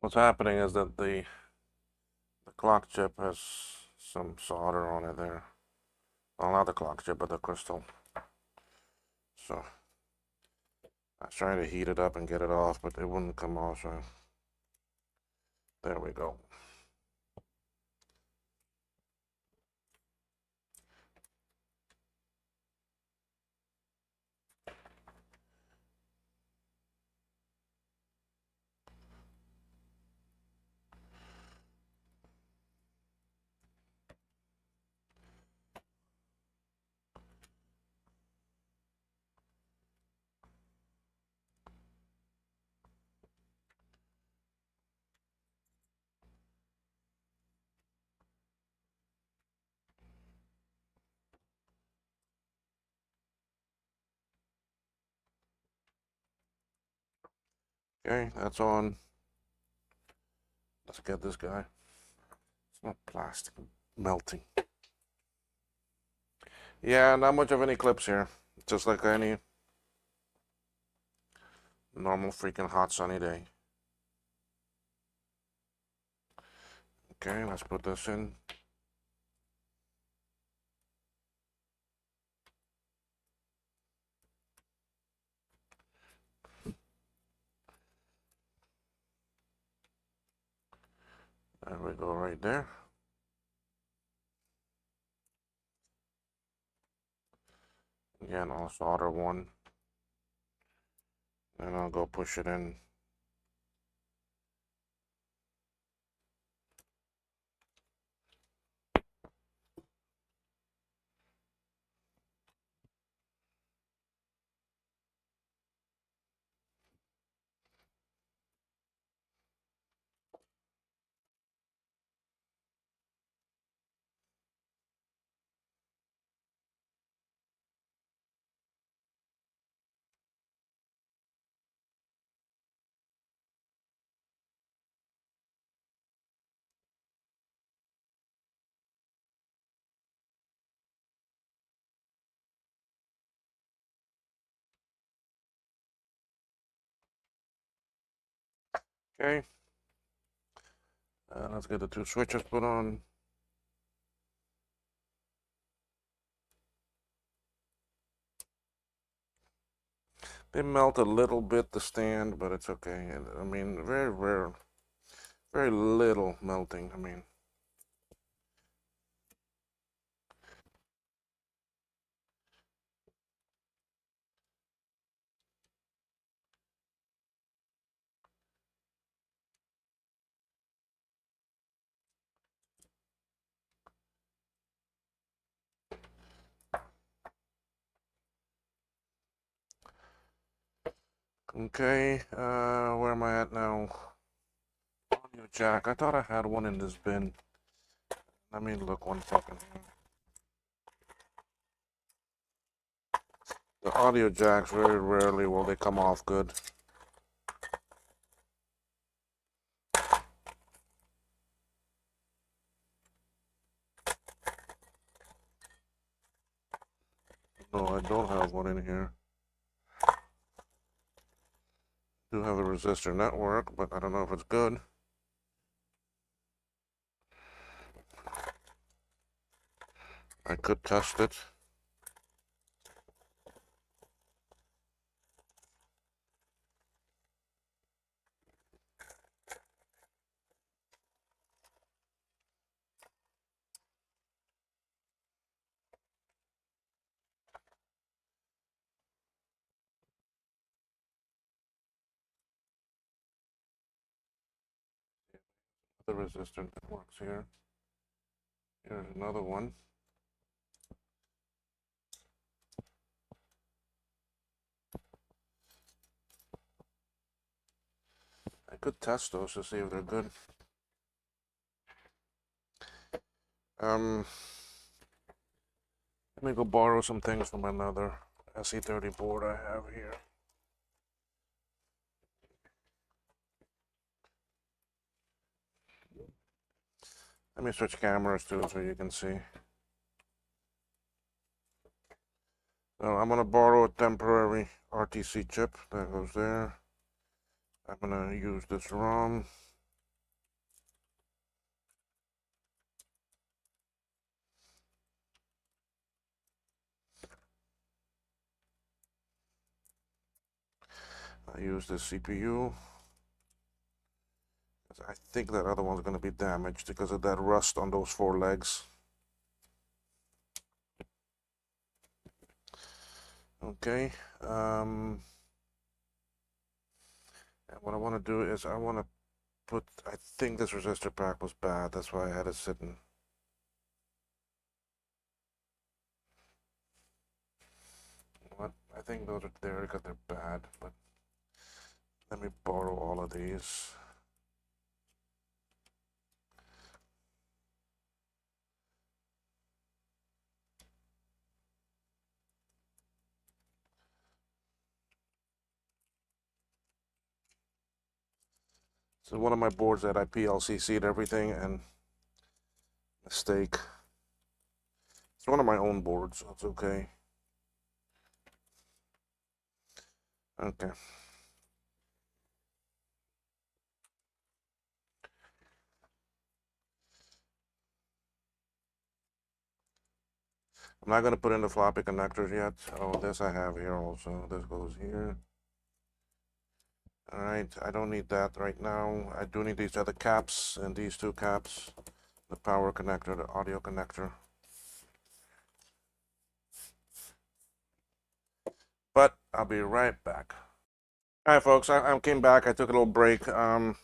what's happening is that the clock chip has some solder on it there. Well, not the clock chip, but the crystal. So I was trying to heat it up and get it off, but it wouldn't come off. So there we go. Okay, that's on. Let's get this guy. It's not plastic melting. Yeah, not much of any clips here. Just like any normal freaking hot sunny day. Okay, let's put this in. There we go, right there. Again, I'll solder one. And I'll go push it in. Okay. Let's get the two switches put on. They melt a little bit, the stand, but it's okay. I mean, very rare, very little melting. I mean, okay. Where am I at now? Audio jack. I thought I had one in this bin. Let me look 1 second. The audio jacks very rarely will they come off good. No, I don't have one in here. Do have a resistor network, but I don't know if it's good. I could test it. The resistor networks here. Here's another one. I could test those to see if they're good. Let me go borrow some things from another SE30 board I have here. Let me switch cameras too so you can see. So I'm gonna borrow a temporary RTC chip that goes there. I'm gonna use this ROM. I use this CPU. I think that other one's gonna be damaged because of that rust on those 4 legs. Okay. And what I want to do is I want to put. I think this resistor pack was bad. That's why I had it sitting. What? I think those are there because they're bad. But let me borrow all of these. So one of my boards that I PLCC'd everything and mistake. It's one of my own boards, so it's okay. Okay. I'm not going to put in the floppy connectors yet. Oh, this I have here also. This goes here. All right, I don't need that right now. I do need these other caps and these two caps. The power connector, the audio connector. But I'll be right back. All right, folks, I came back. I took a little break. Um,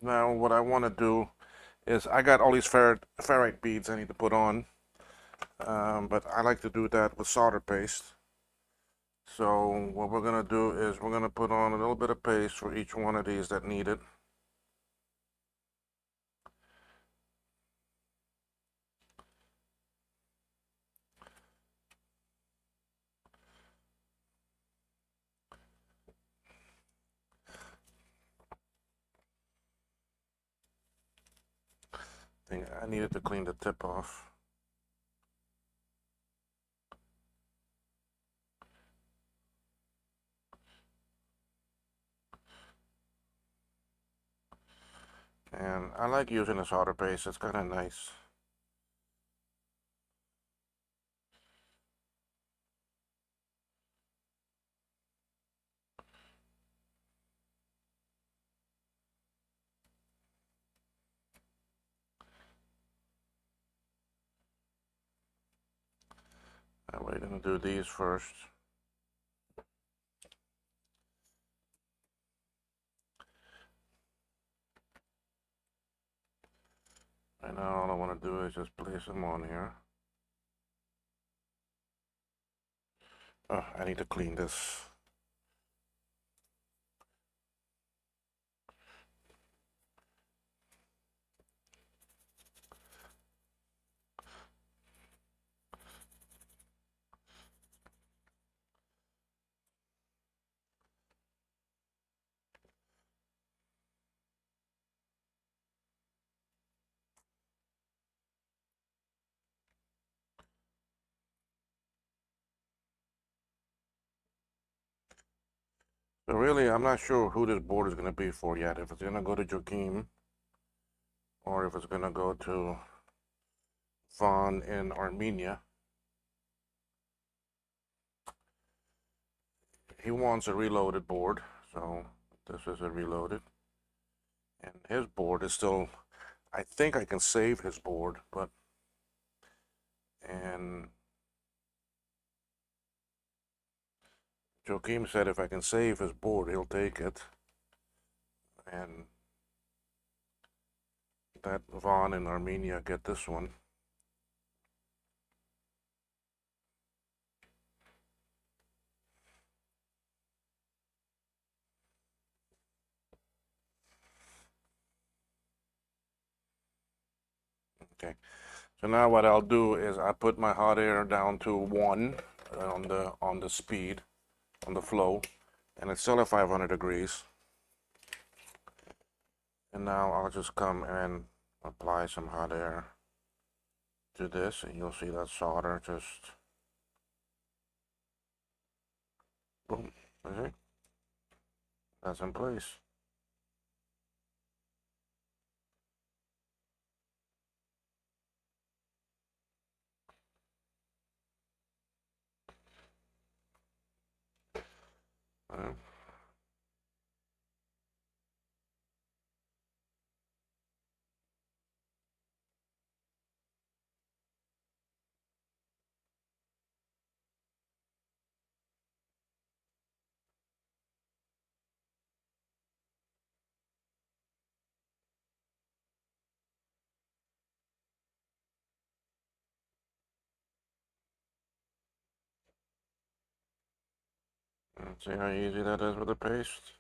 Now what I want to do is I got all these ferrite beads I need to put on, but I like to do that with solder paste. So what we're gonna do is we're gonna put on a little bit of paste for each one of these that need it. I needed to clean the tip off. And I like using the solder paste. It's kind of nice. We're gonna do these first. And now all I want to do is just place them on here. Oh, I need to clean this. So really, I'm not sure who this board is going to be for yet. If it's going to go to Joakim or if it's going to go to Vaughn in Armenia. He wants a reloaded board, so this is a reloaded. And his board is still, I think I can save his board, but, and Joakim said if I can save his board, he'll take it. And that Vaughn in Armenia get this one. Okay, so now what I'll do is I put my hot air down to 1 on the speed, on the flow, and it's still at 500 degrees. And now I'll just come and apply some hot air to this, and you'll see that solder just boom. Okay, that's in place. Uh, See how easy that is with the paste?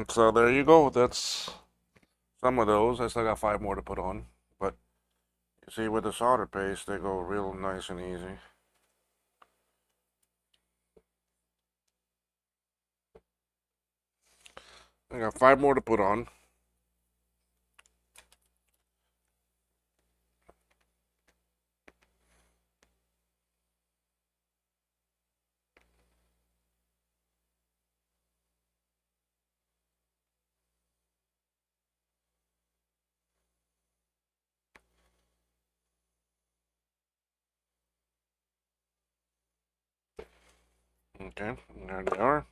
So there you go. That's some of those. I still got 5 more to put on. But you see, with the solder paste, they go real nice and easy. I got 5 more to put on. Okay, there they are.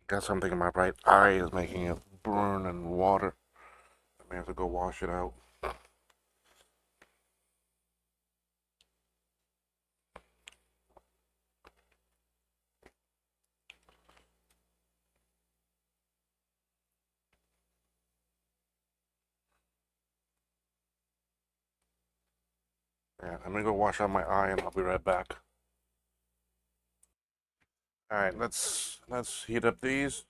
Got something in my right eye is making it burn and water. I may have to go wash it out. Yeah, I'm gonna go wash out my eye and I'll be right back. All right, let's heat up these.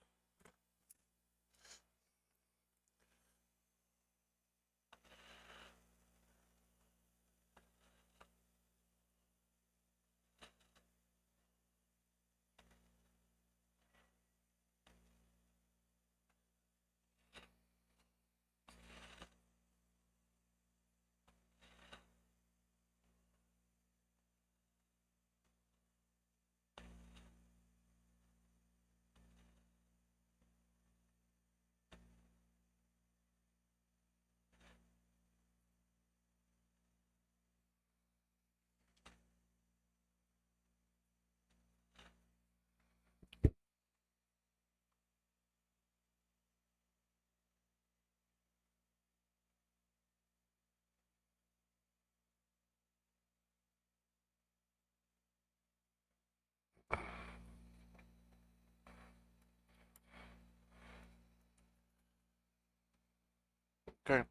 Okay,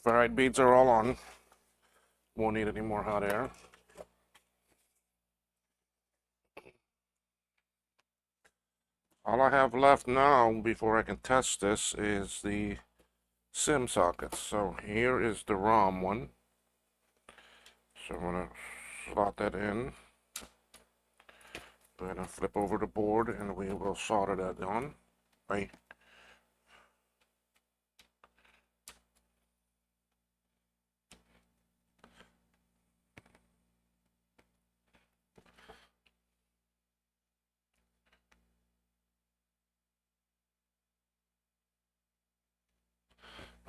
ferrite beads are all on. Won't need any more hot air. All I have left now before I can test this is the SIM sockets. So here is the ROM one. So I'm gonna slot that in. We're gonna flip over the board and we will solder that on. Right.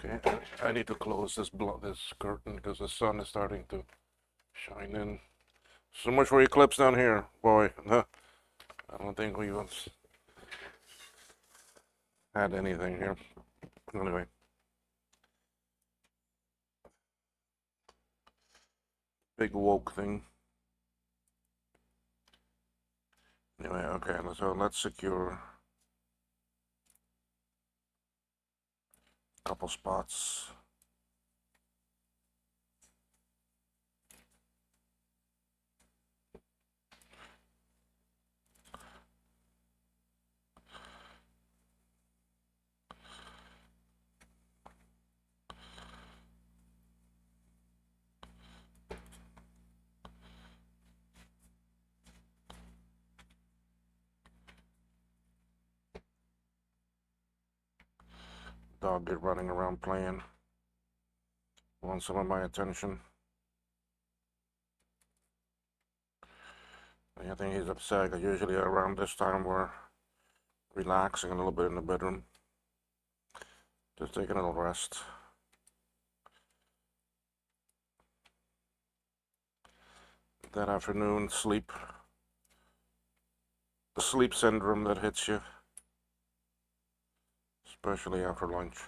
Okay, I need to close this curtain because the sun is starting to shine in. So much for eclipse down here, boy. I don't think we even had anything here. Anyway, big woke thing. Anyway, okay, so let's secure a couple spots. Dog get running around playing. Want some of my attention. I think he's upset. Usually around this time we're relaxing a little bit in the bedroom. Just taking a little rest. That afternoon sleep, the sleep syndrome that hits you, especially after lunch.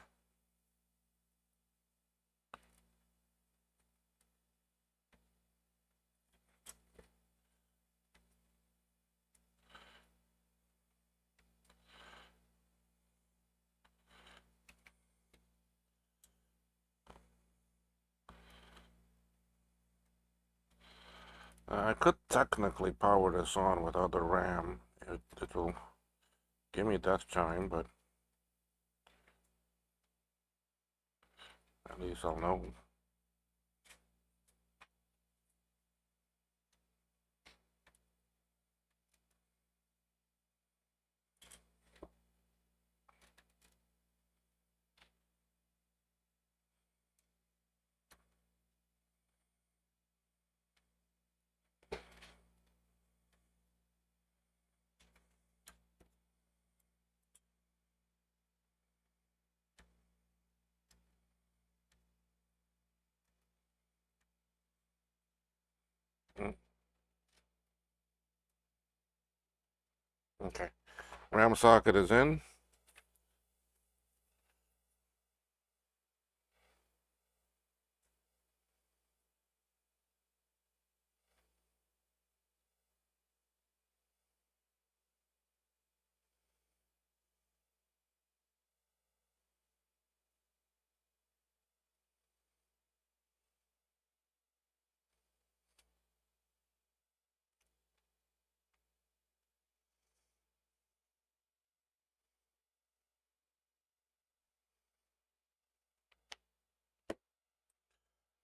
I could technically power this on without the RAM. It will give me that chime, but at least I'll know. Mm, okay, RAM socket is in.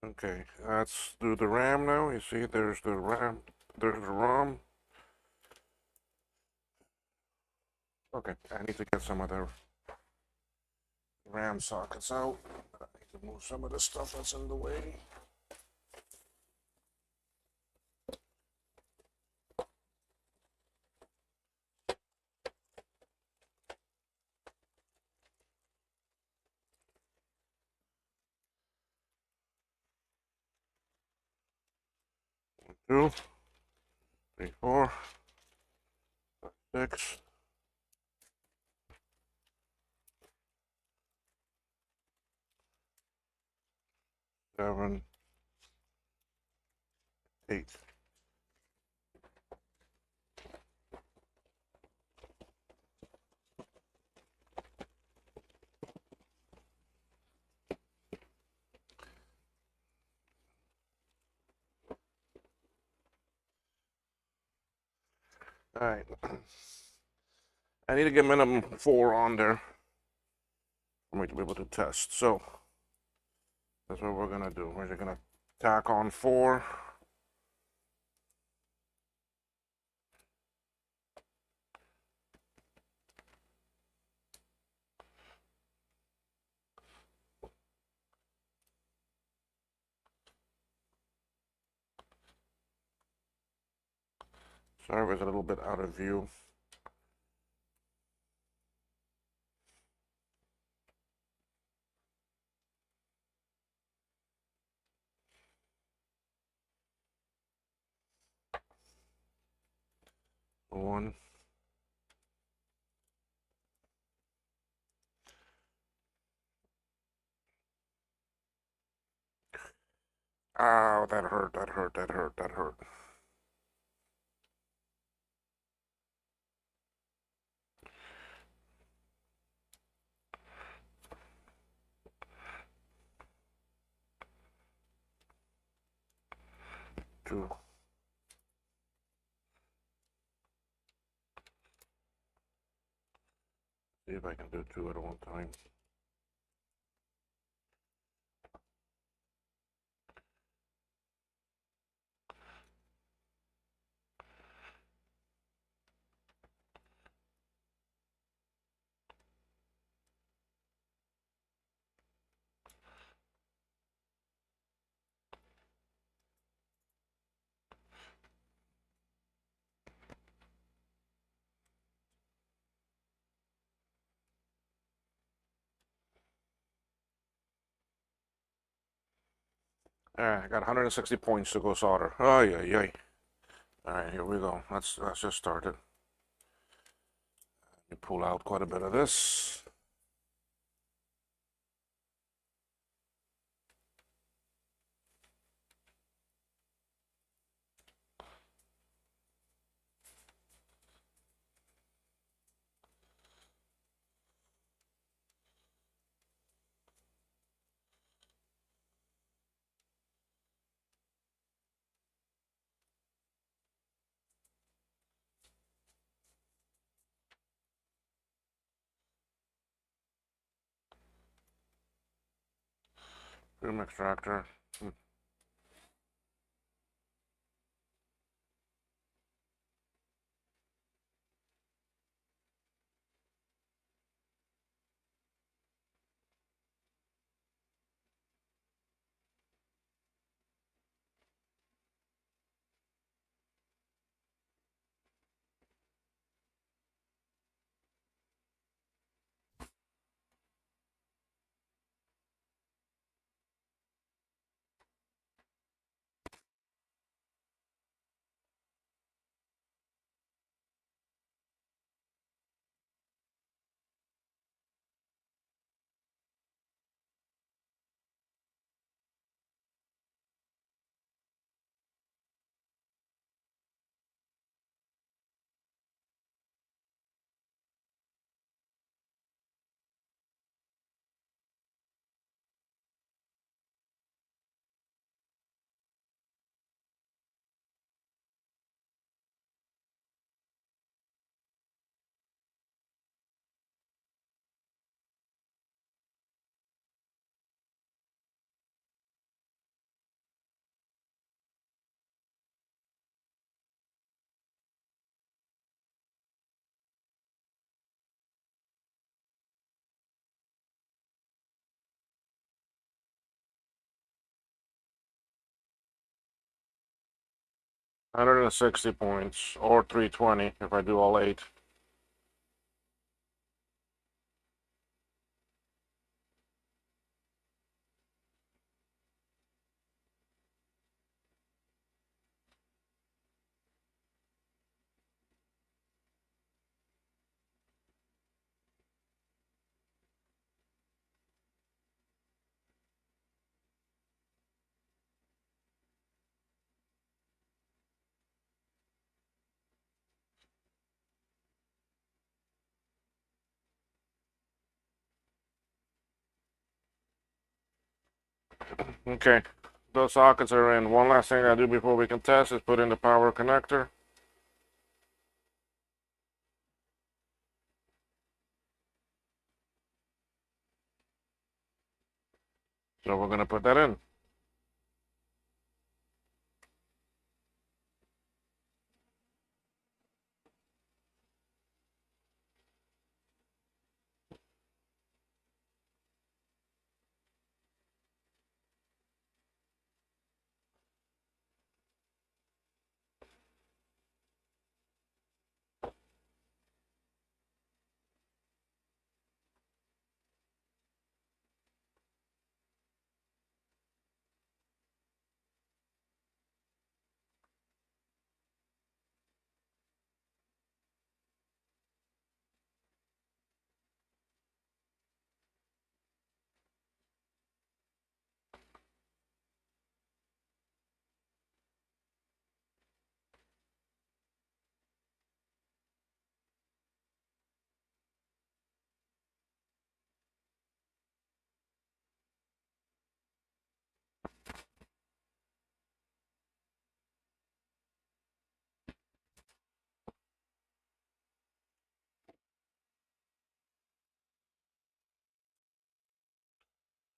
Okay, let's do the RAM now. You see, there's the RAM, there's the ROM. Okay, I need to get some of the RAM sockets out. I need to move some of the stuff that's in the way. Two, three, four, six, 7, 8. All right. I need to get minimum 4 on there for me to be able to test. So that's what we're gonna do. We're just gonna tack on 4. Sorry, it was a little bit out of view. One. Ow, that hurt, that hurt, that hurt, that hurt. Two. See if I can do 2 at one time. I got 160 points to go solder. Oh yeah, yeah. All right, here we go. Let's just start it. Let me pull out quite a bit of this. Boom extractor. 160 points, or 320 if I do all 8. Okay, those sockets are in. One last thing I do before we can test is put in the power connector. So we're going to put that in.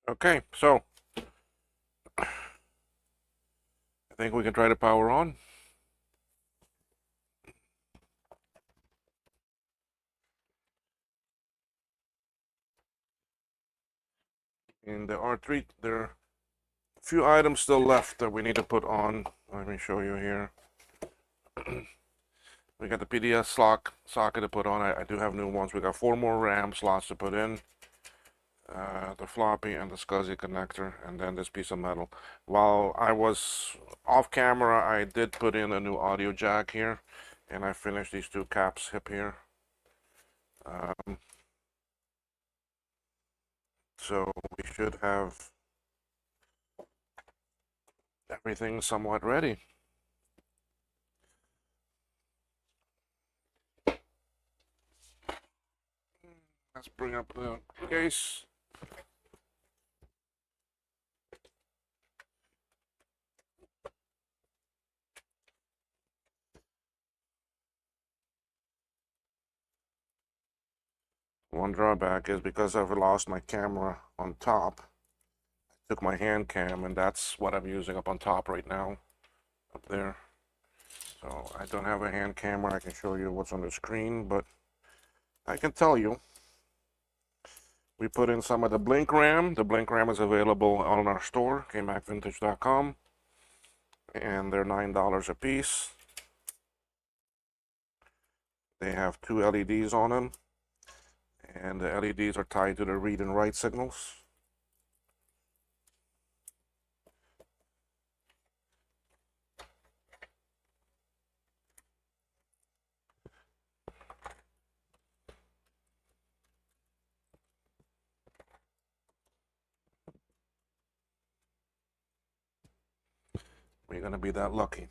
Okay, so I think we can try to power on. And there are a few items still left that we need to put on. Let me show you here. We got the PDS socket to put on. I do have new ones. We got 4 more RAM slots to put in. the floppy and the SCSI connector, and then this piece of metal. While I was off camera, I did put in a new audio jack here, and I finished these two caps hip here. So we should have everything somewhat ready. Let's bring up the case. One drawback is because I've lost my camera on top, I took my hand cam, and that's what I'm using up on top right now, up there. So I don't have a hand camera I can show you what's on the screen, but I can tell you. We put in some of the blink RAM. The blink RAM is available on our store, kmacvintage.com, and they're $9 a piece. They have two LEDs on them, and the LEDs are tied to the read and write signals. We're gonna be that lucky.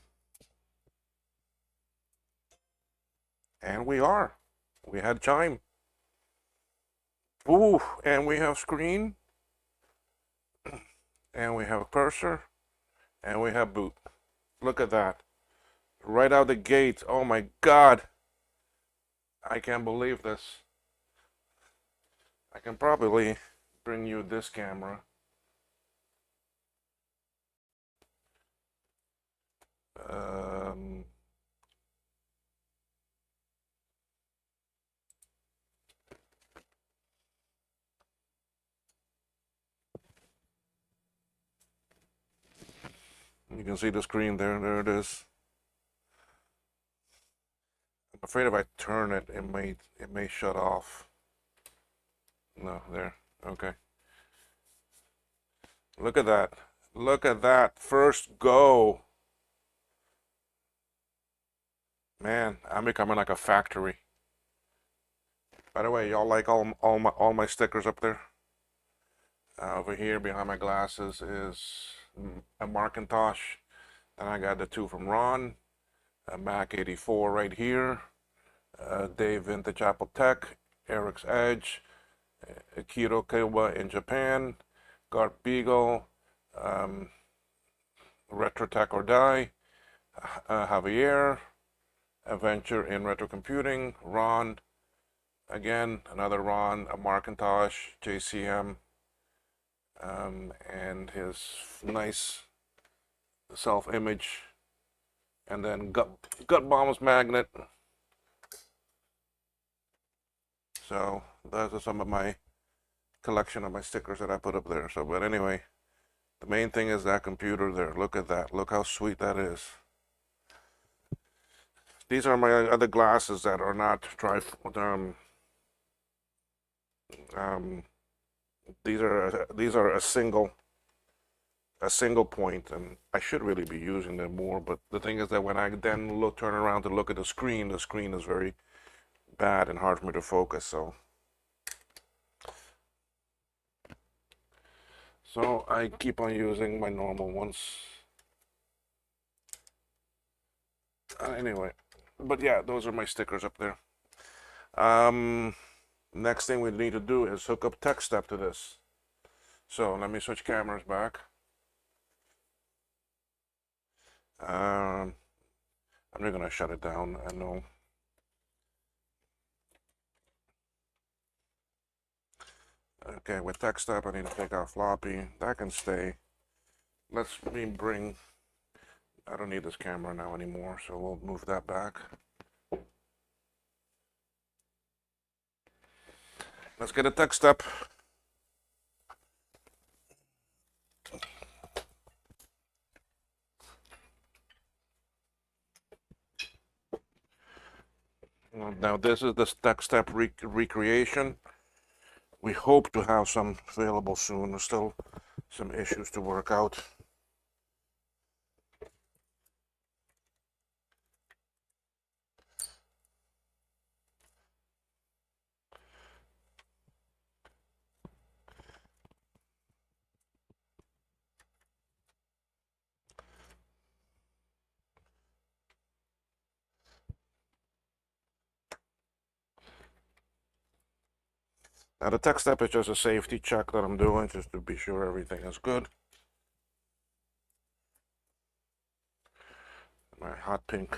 And we are. We had chime. Ooh, and we have screen, and we have cursor, and we have boot. Look at that. Right out the gate. Oh my God. I can't believe this. I can probably bring you this camera. Um, you can see the screen there. There it is. I'm afraid if I turn it, it may shut off. No, there. Okay. Look at that. Look at that. First go. Man, I'm becoming like a factory. By the way, y'all like all my stickers up there? Over here behind my glasses is a Macintosh. Then I got the two from Ron, a Mac 84 right here, Dave Vintage Apple Tech, Eric's Edge, Akiro Koba in Japan, Gart Beagle, Retro Tech or Die, Javier, Adventure in Retro Computing, Ron, again, another Ron, a Macintosh, JCM, and his nice self-image, and then Gut Bombs Magnet. So those are some of my collection of my stickers that I put up there. So, but anyway, the main thing is that computer there. Look at that. Look how sweet that is. These are my other glasses that are not um, these are a single point, and I should really be using them more. But the thing is that when I then turn around to look at the screen is very bad and hard for me to focus. So I keep on using my normal ones. Anyway, but yeah, those are my stickers up there. Next thing we need to do is hook up TechStep to this. So let me switch cameras back. I'm just gonna shut it down. I know. Okay, with TechStep, I need to take out floppy. That can stay. Let's bring. I don't need this camera now anymore, so we'll move that back. Let's get a TechStep. Now this is the TechStep recreation. We hope to have some available soon. There's still some issues to work out. Now the TechStep is just a safety check that I'm doing just to be sure everything is good. My hot pink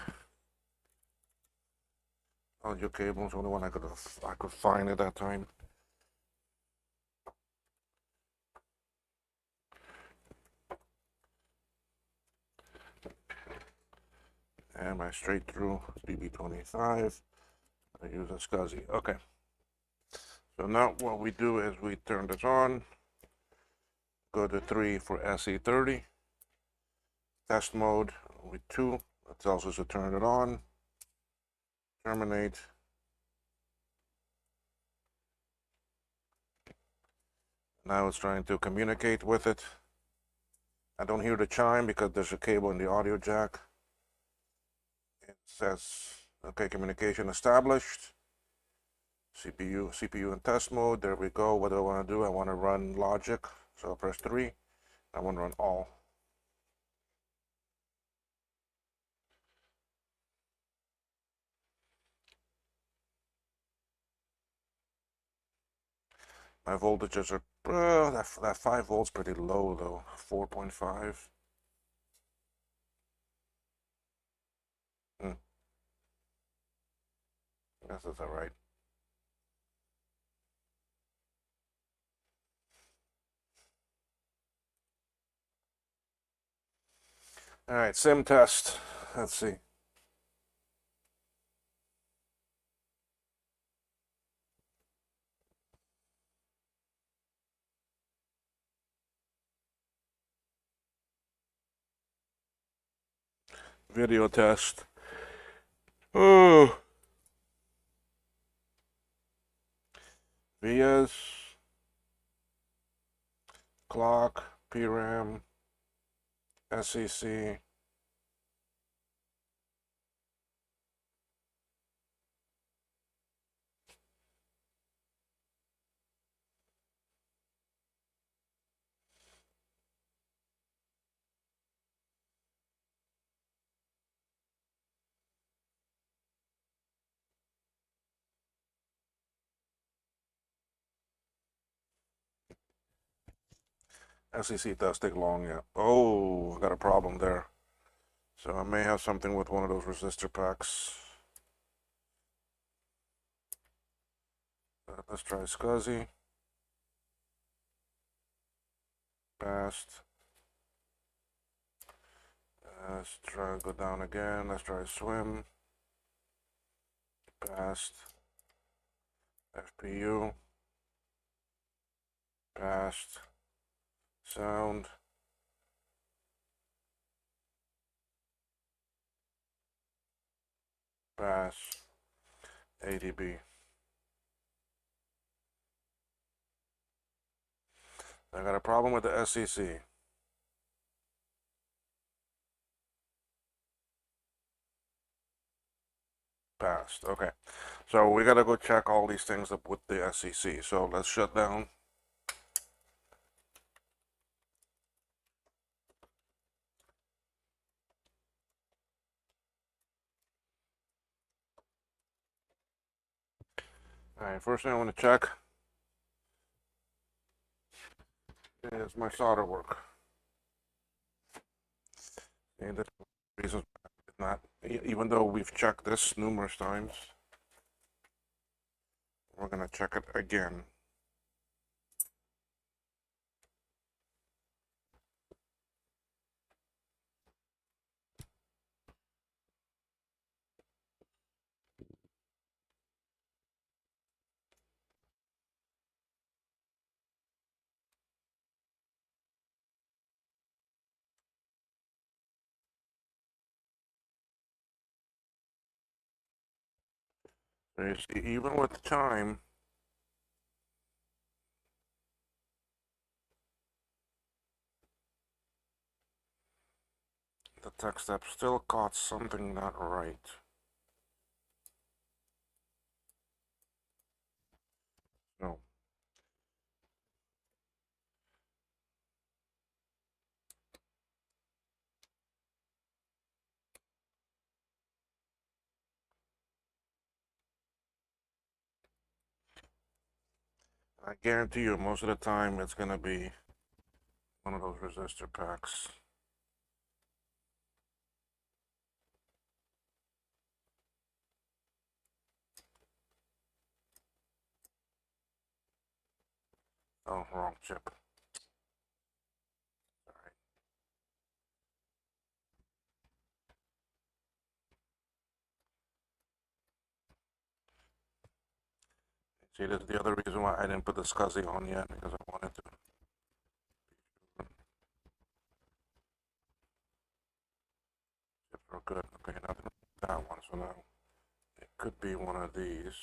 audio cable is the only one I could find at that time. And my straight through BB25. I use a SCSI. Okay. So now what we do is we turn this on. Go to 3 for SE30. Test mode with 2. That tells us to turn it on. Terminate. Now it's trying to communicate with it. I don't hear the chime because there's a cable in the audio jack. It says, okay, communication established. CPU in test mode. There we go. What do I want to do? I want to run logic. So I'll press 3. I want to run all. My voltages are, that 5 volts pretty low though, 4.5. Hmm. Guess that's alright. Alright, sim test. Let's see. Video test. Oh. VS. Clock. PRAM. SEC. SEC does take long, yeah. Oh, I got a problem there. So I may have something with one of those resistor packs. Let's try SCSI. Passed. Let's try go down again. Let's try swim. Passed. FPU. Passed. Sound. Pass. ADB. I got a problem with the SEC. Passed. Okay. So we gotta go check all these things up with the SEC. So let's shut down. Alright, first thing I want to check is my solder work. And the reasons not, even though we've checked this numerous times, we're gonna check it again. So you see, even with chime, The TechStep still caught something not right. No. I guarantee you, most of the time, it's gonna be one of those resistor packs. Oh, wrong chip. Alright. See, this is the other reason why I didn't put the SCSI on yet, because I wanted to. Chips are good. Okay, nothing with that one, so now it could be one of these.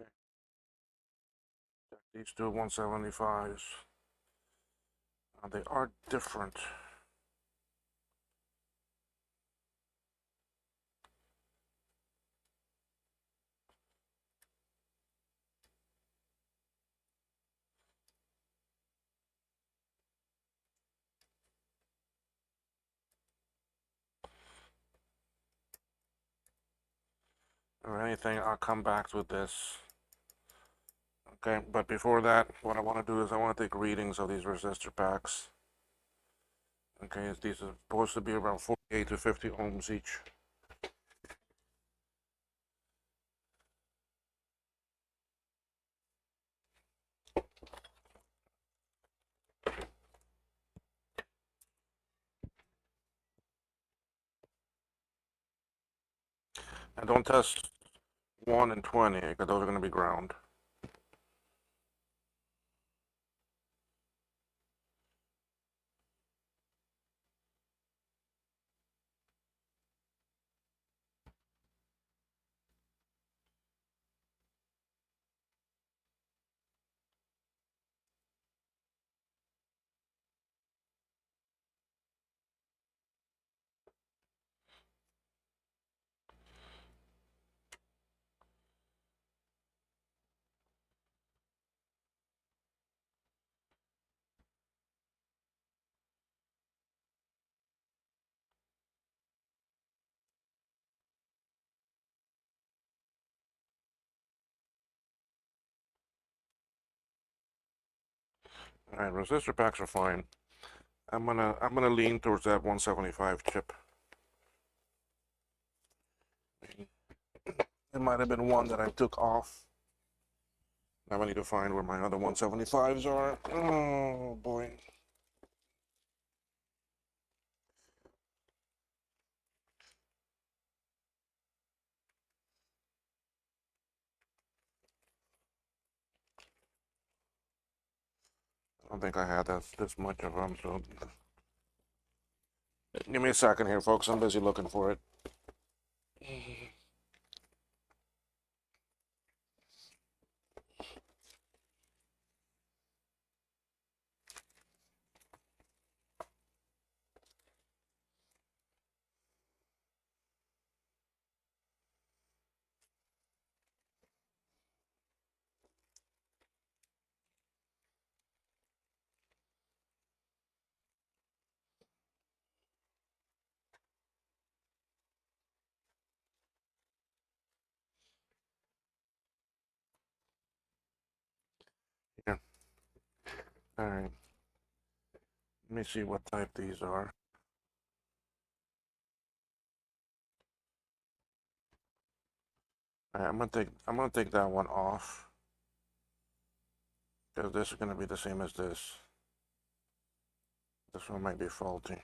Okay. Check these two 175s. They are different. Or anything, I'll come back with this. Okay, but before that, what I want to do is I want to take readings of these resistor packs. Okay, these are supposed to be around 48 to 50 ohms each. And don't test 1 and 20, because those are going to be ground. All right, resistor packs are fine. I'm gonna lean towards that 175 chip. It might have been one that I took off. Now I need to find where my other 175s are. Oh boy. I don't think I had this much of them, so give me a second here, folks. I'm busy looking for it. All right. Let me see what type these are. All right, I'm gonna take that one off because this is gonna be the same as this. This one might be faulty.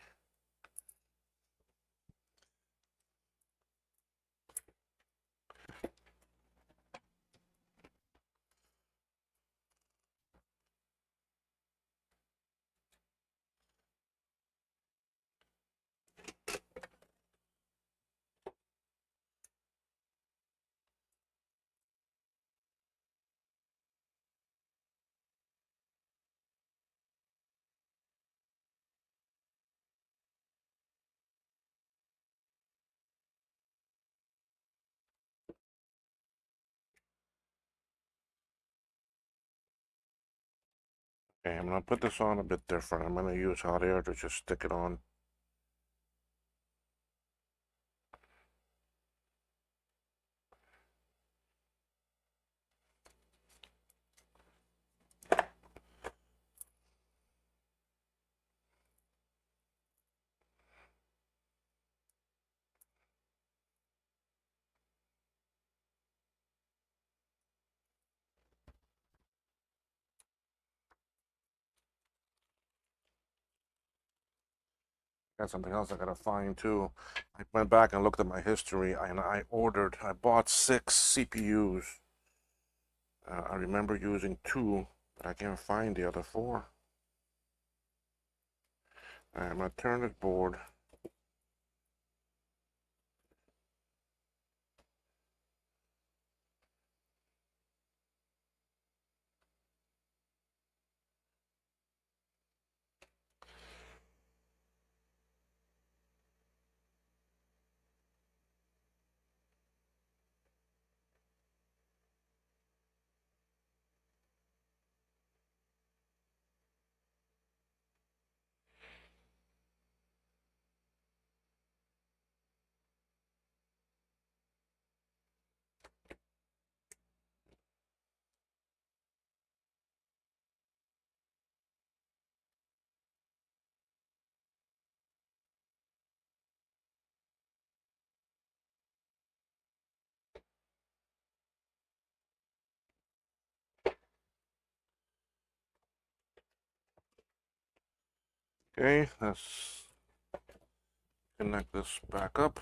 Okay, I'm gonna put this on a bit different. I'm gonna use hot air to just stick it on. Got something else I gotta find too. I went back and looked at my history and I bought 6 CPUs. I remember using 2, but I can't find the other 4. I'm gonna turn this board. Okay, let's connect this back up.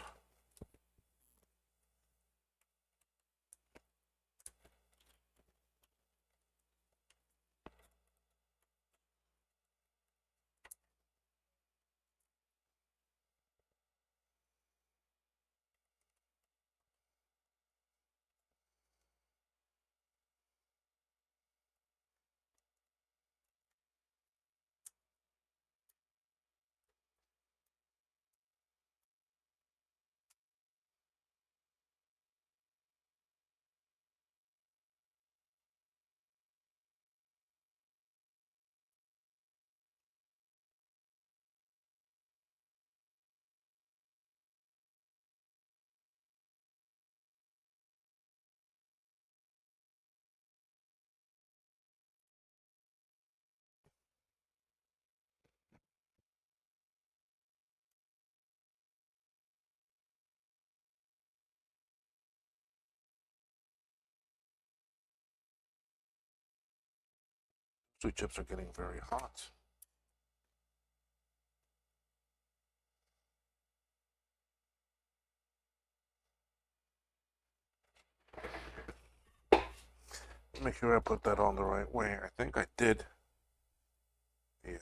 Two chips are getting very hot. Make sure I put that on the right way. I think I did. Yeah.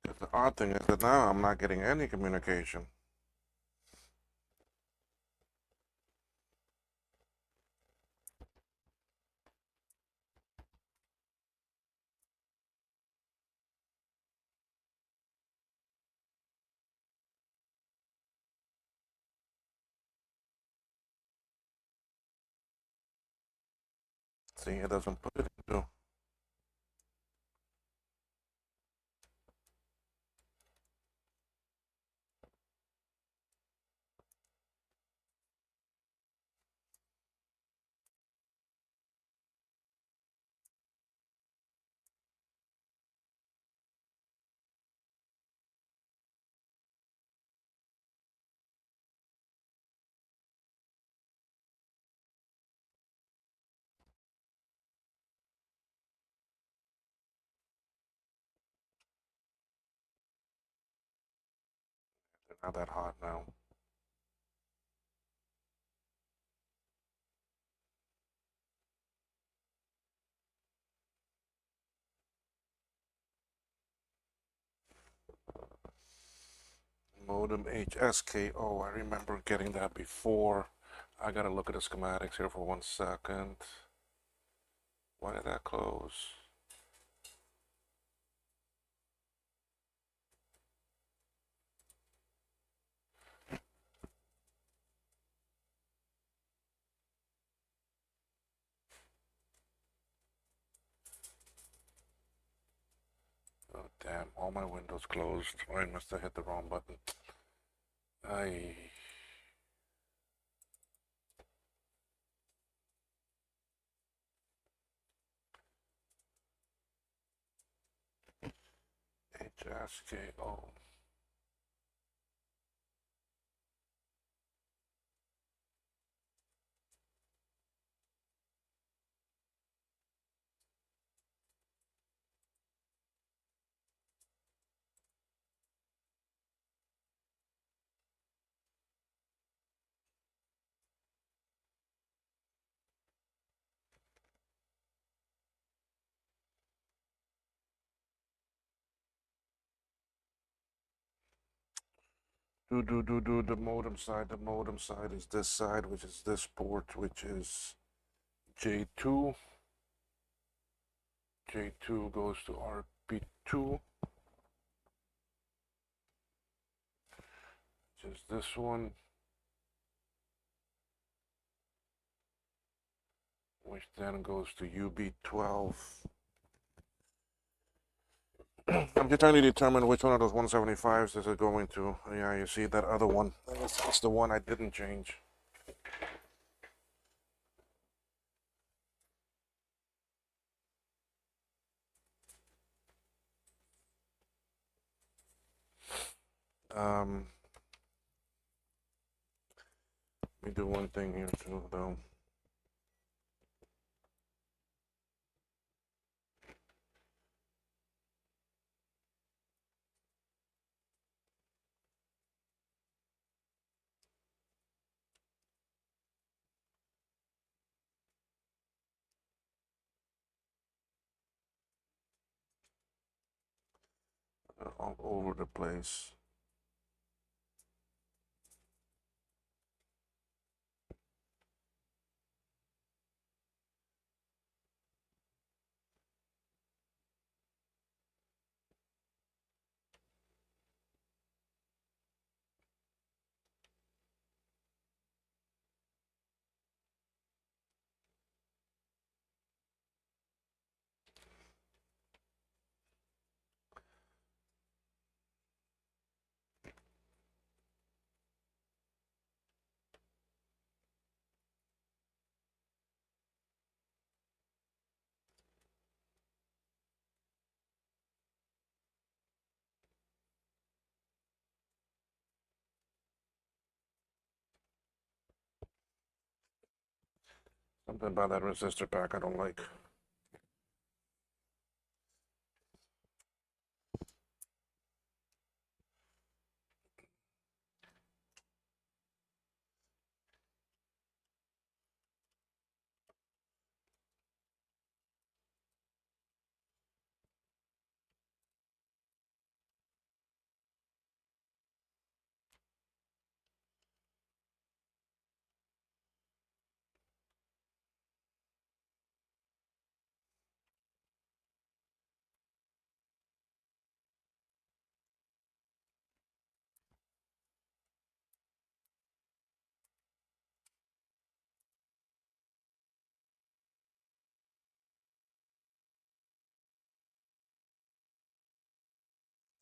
The odd thing is that now I'm not getting any communication. See, it doesn't put it into. Not that hot now. Modem HSKO. I remember getting that before. I gotta look at the schematics here for 1 second. Why did that close? Oh damn, all my windows closed. I must have hit the wrong button. I HSKO. The modem side. The modem side is this side, which is this port, which is J2. J2 goes to RP2, which is this one, which then goes to UB12. I'm just trying to determine which one of those 175s is it going to. Yeah, you see that other one. That's the one I didn't change. Let me do one thing here too, though. All over the place. Something about that resistor pack I don't like.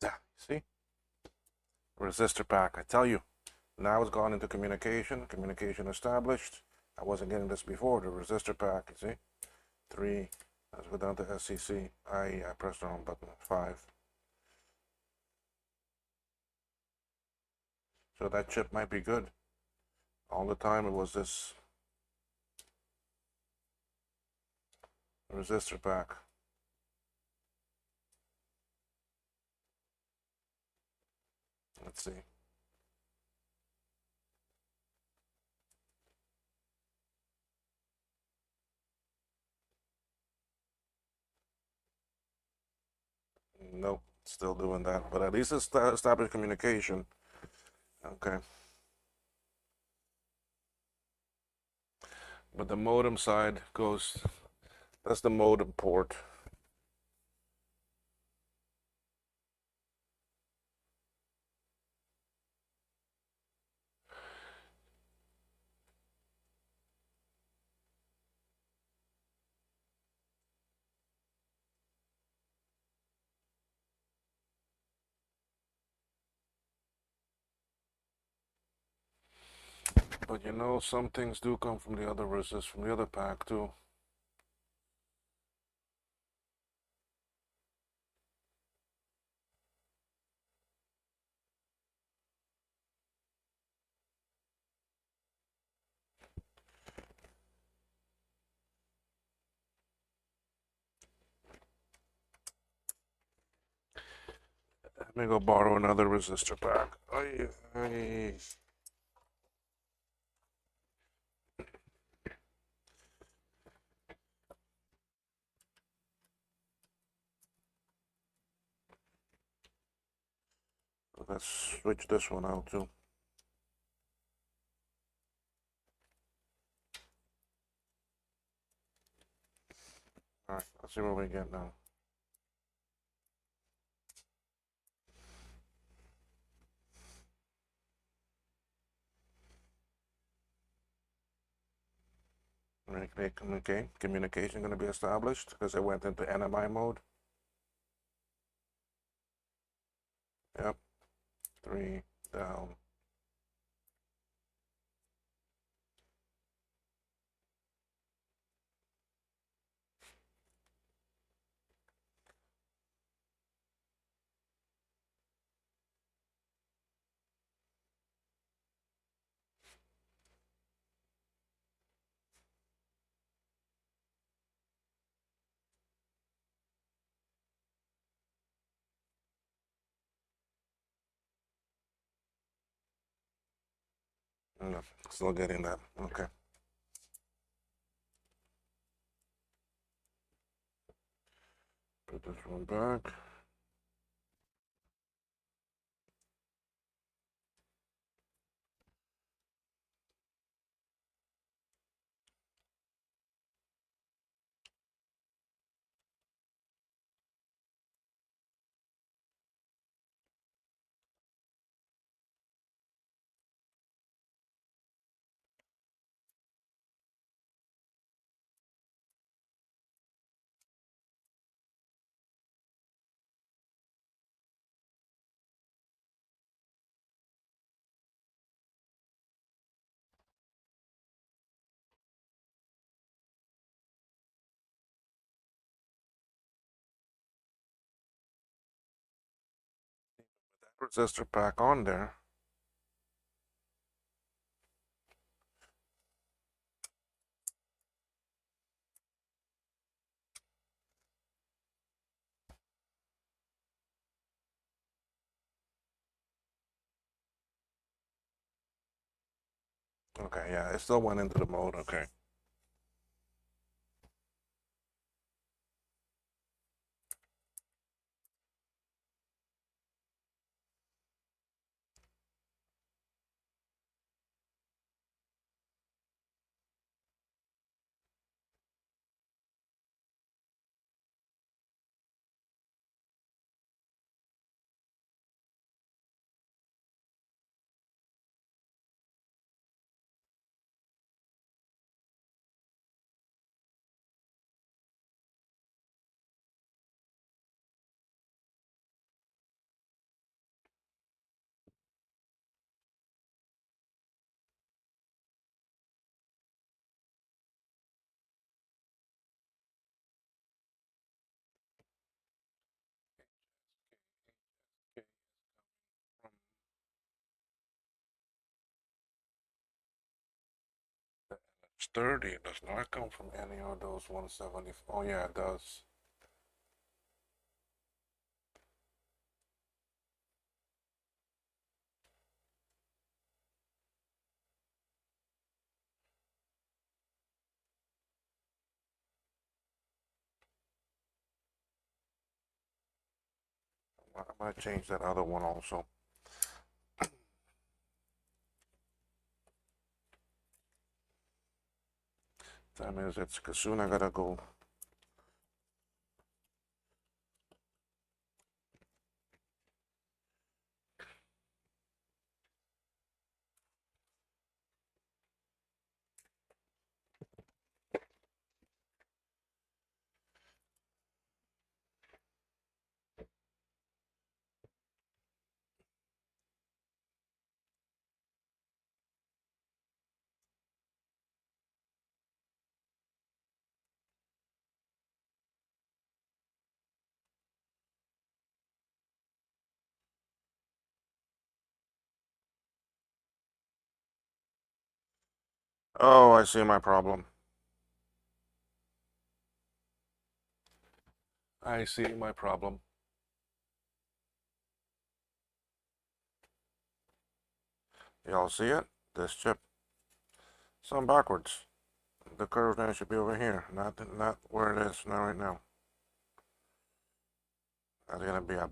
Yeah, see? Resistor pack, I tell you. Now it's gone into communication, communication established. I wasn't getting this before, the resistor pack, you see? 3, let's go down to SCC. I pressed the wrong button, 5. So that chip might be good. All the time it was this resistor pack. Let's see. Nope, still doing that, but at least it's established communication. Okay. But the modem side goes, that's the modem port. But you know, some things do come from the other resist, from the other pack too. Let me go borrow another resistor pack. Let's switch this one out too. Alright, let's see what we get now. Okay, communication going to be established because it went into NMI mode. Yep, 3 down. No, still getting that. Okay. Put this one back. Resistor pack on there. Okay, yeah, it still went into the mode. Okay. It's 30. It does not come from any of those 170. Oh, yeah, it does. I might change that other one also. Time is it's because soon I gotta go. Oh, I see my problem. I see my problem. Y'all see it? This chip. So I'm backwards. The curve now should be over here, not where it is now right now. That's gonna be a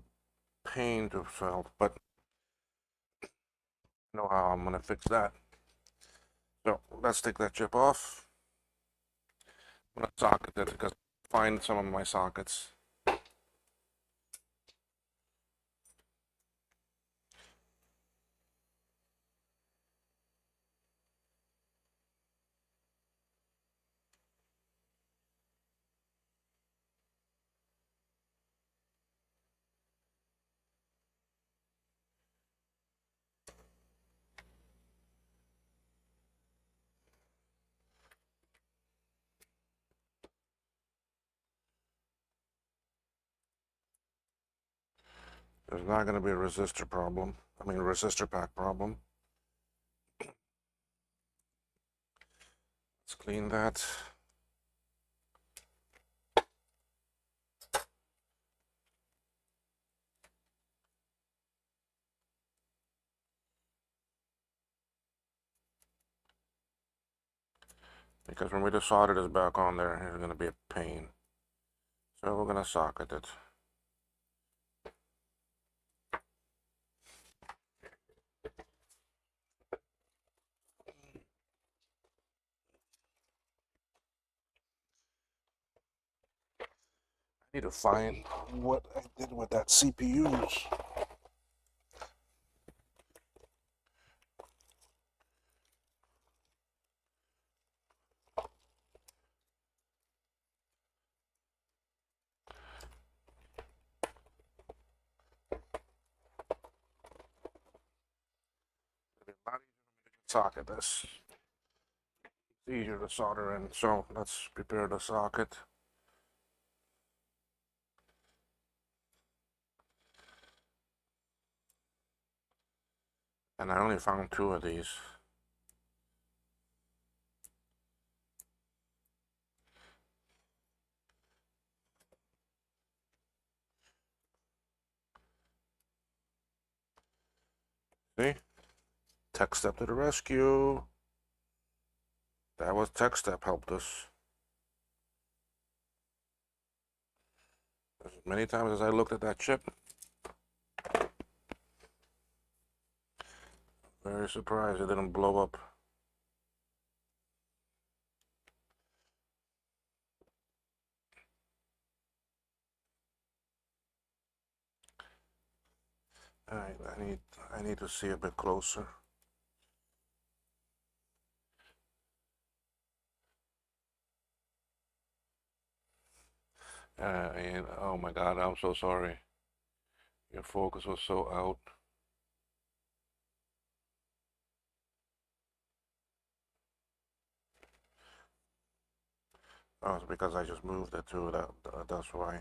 pain to solve, but I know how I'm gonna fix that. So let's take that chip off. I'm gonna socket it because find some of my sockets. There's not gonna be a resistor problem. I mean resistor pack problem. Let's clean that. Because when we just solder this back on there, it's gonna be a pain. So we're gonna socket it. I need to find what I did with that CPUs. Socket this. It's easier to solder in, so let's prepare the socket. And I only found two of these. See? TechStep to the rescue. That was TechStep helped us. As many times as I looked at that chip, very surprised it didn't blow up. Alright, I need to see a bit closer. And oh my god, I'm so sorry. Your focus was so out. Oh, it's because I just moved it too. That's why.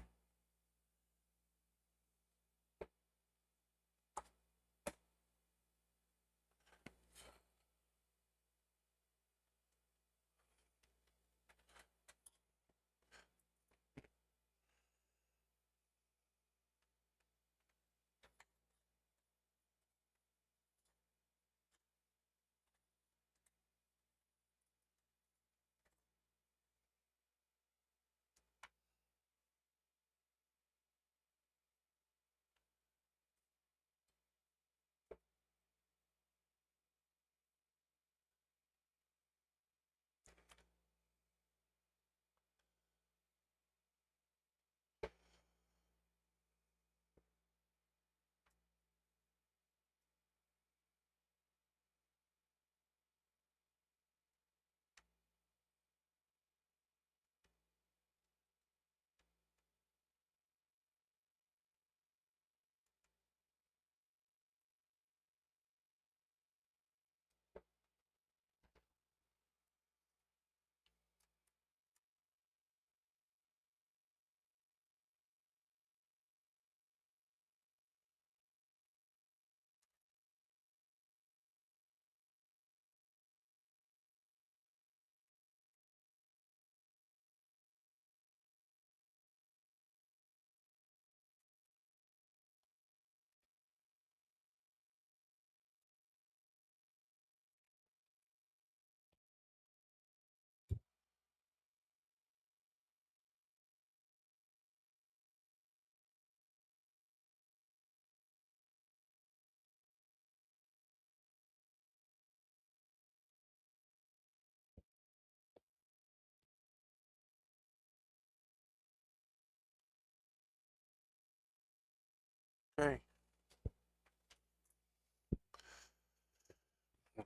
Okay.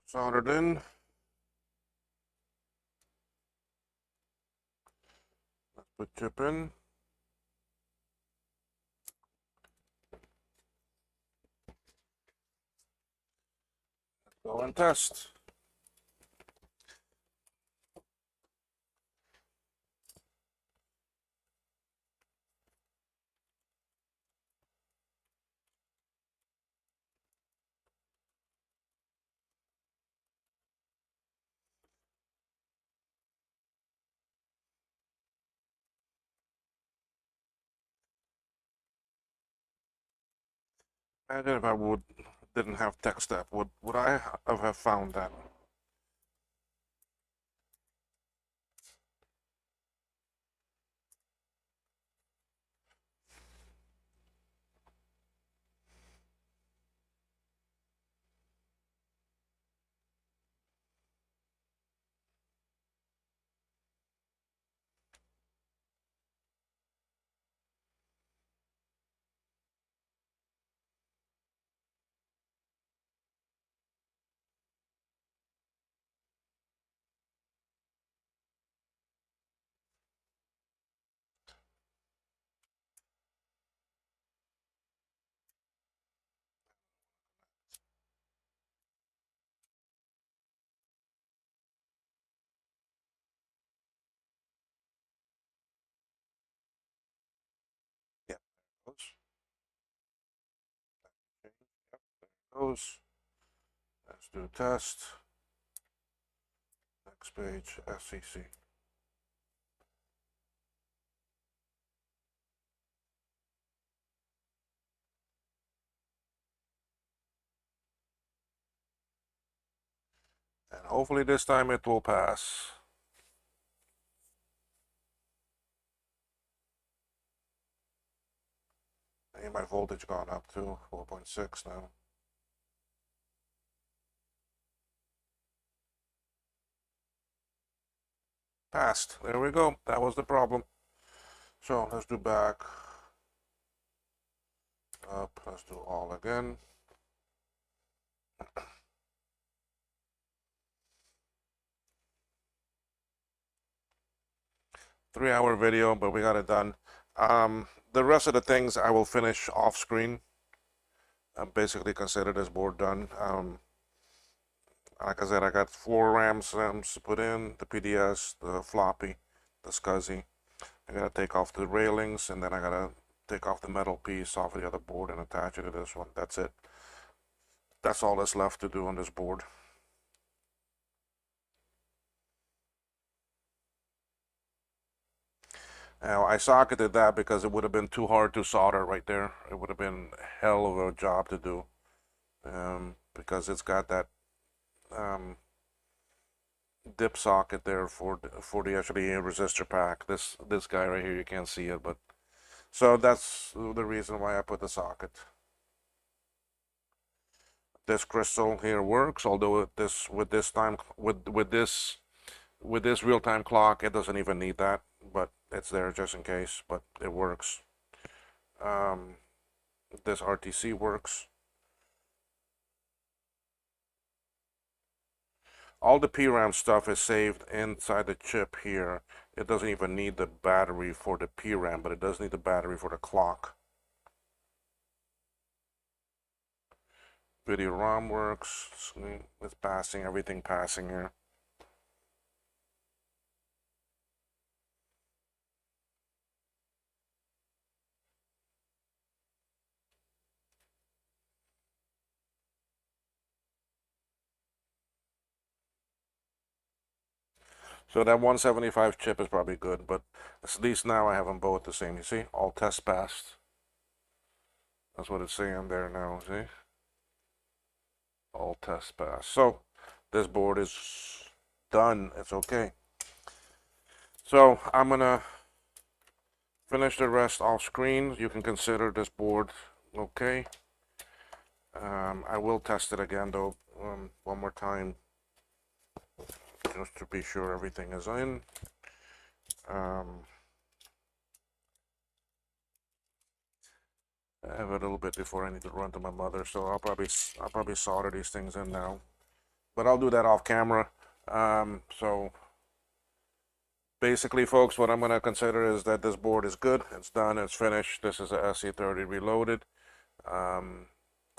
Soldered in. Let's put chip in. Go and test. Imagine if I didn't have TechStep, would I have found that? Yeah, there it goes. Okay, yep, there it goes. Let's do test. Next page, SCC. And hopefully this time it will pass. And my voltage gone up to 4.6 now. Passed. There we go. That was the problem. So let's do back. Up. Let's do all again. 3-hour video, but we got it done. The rest of the things I will finish off screen. I basically consider this board done. Like I said, I got 4 RAMs to put in, the PDS, the floppy, the SCSI. I gotta take off the railings, and then I gotta take off the metal piece off of the other board and attach it to this one. That's it. That's all that's left to do on this board. Now, I socketed that because it would have been too hard to solder right there. It would have been a hell of a job to do, because it's got that dip socket there for the actually resistor pack. This guy right here, you can't see it, but so that's the reason why I put the socket. This crystal here works, although with this real-time clock, it doesn't even need that, but it's there just in case. But it works. This RTC works. All the PRAM stuff is saved inside the chip here. It doesn't even need the battery for the PRAM, but it does need the battery for the clock. Video ROM works. It's passing, everything passing here. So that 175 chip is probably good, but at least now I have them both the same. You see, all tests passed. That's what it's saying there now, see? All tests passed. So this board is done. It's okay. So I'm gonna finish the rest off screen. You can consider this board okay. I will test it again though, one more time, just to be sure everything is in. I have a little bit before I need to run to my mother, so I'll probably solder these things in now. But I'll do that off camera. So basically, folks, what I'm going to consider is that this board is good. It's done. It's finished. This is a SC30 Reloaded.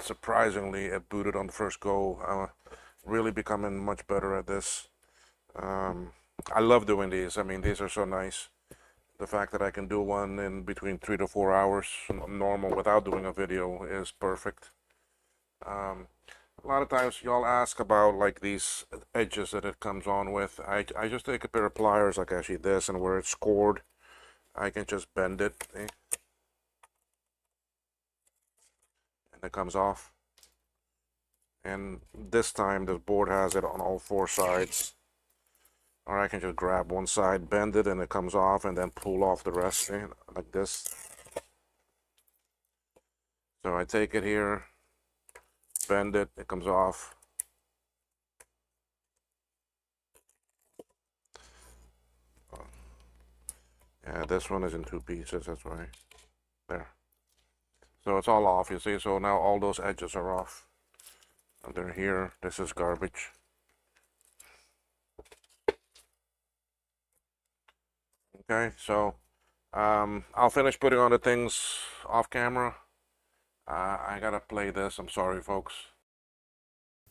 Surprisingly, it booted on the first go. Really becoming much better at this. I love doing these. I mean, these are so nice. The fact that I can do one in between 3 to 4 hours normal without doing a video is perfect. A lot of times y'all ask about like these edges that it comes on with. I just take a pair of pliers like actually this, and where it's scored, I can just bend it, and it comes off. And this time the board has it on all 4 sides. Or I can just grab one side, bend it, and it comes off, and then pull off the rest like this. So I take it here, bend it, it comes off. Yeah, this one is in 2 pieces, that's why. There. So it's all off, you see? So now all those edges are off. And they're here. This is garbage. Okay, so I'll finish putting on the things off camera. I gotta play this. I'm sorry, folks.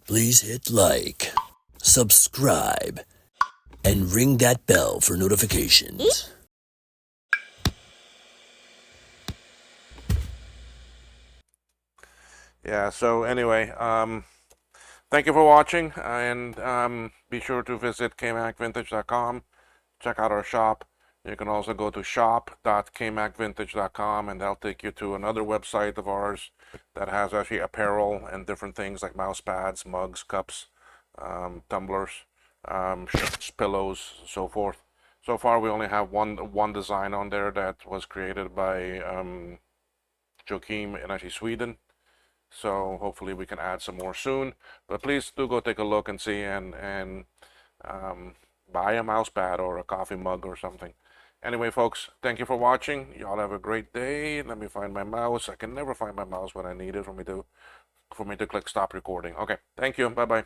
Please hit like, subscribe, and ring that bell for notifications. Yeah, so anyway, thank you for watching, and be sure to visit kmacvintage.com. Check out our shop. You can also go to shop.kmacvintage.com, and that'll take you to another website of ours that has actually apparel and different things like mouse pads, mugs, cups, tumblers, shirts, pillows, so forth. So far, we only have one design on there that was created by Joakim in actually Sweden. So hopefully we can add some more soon. But please do go take a look and see, and buy a mouse pad or a coffee mug or something. Anyway, folks, thank you for watching. Y'all have a great day. Let me find my mouse. I can never find my mouse when I need it for me to click stop recording. Okay, thank you. Bye bye.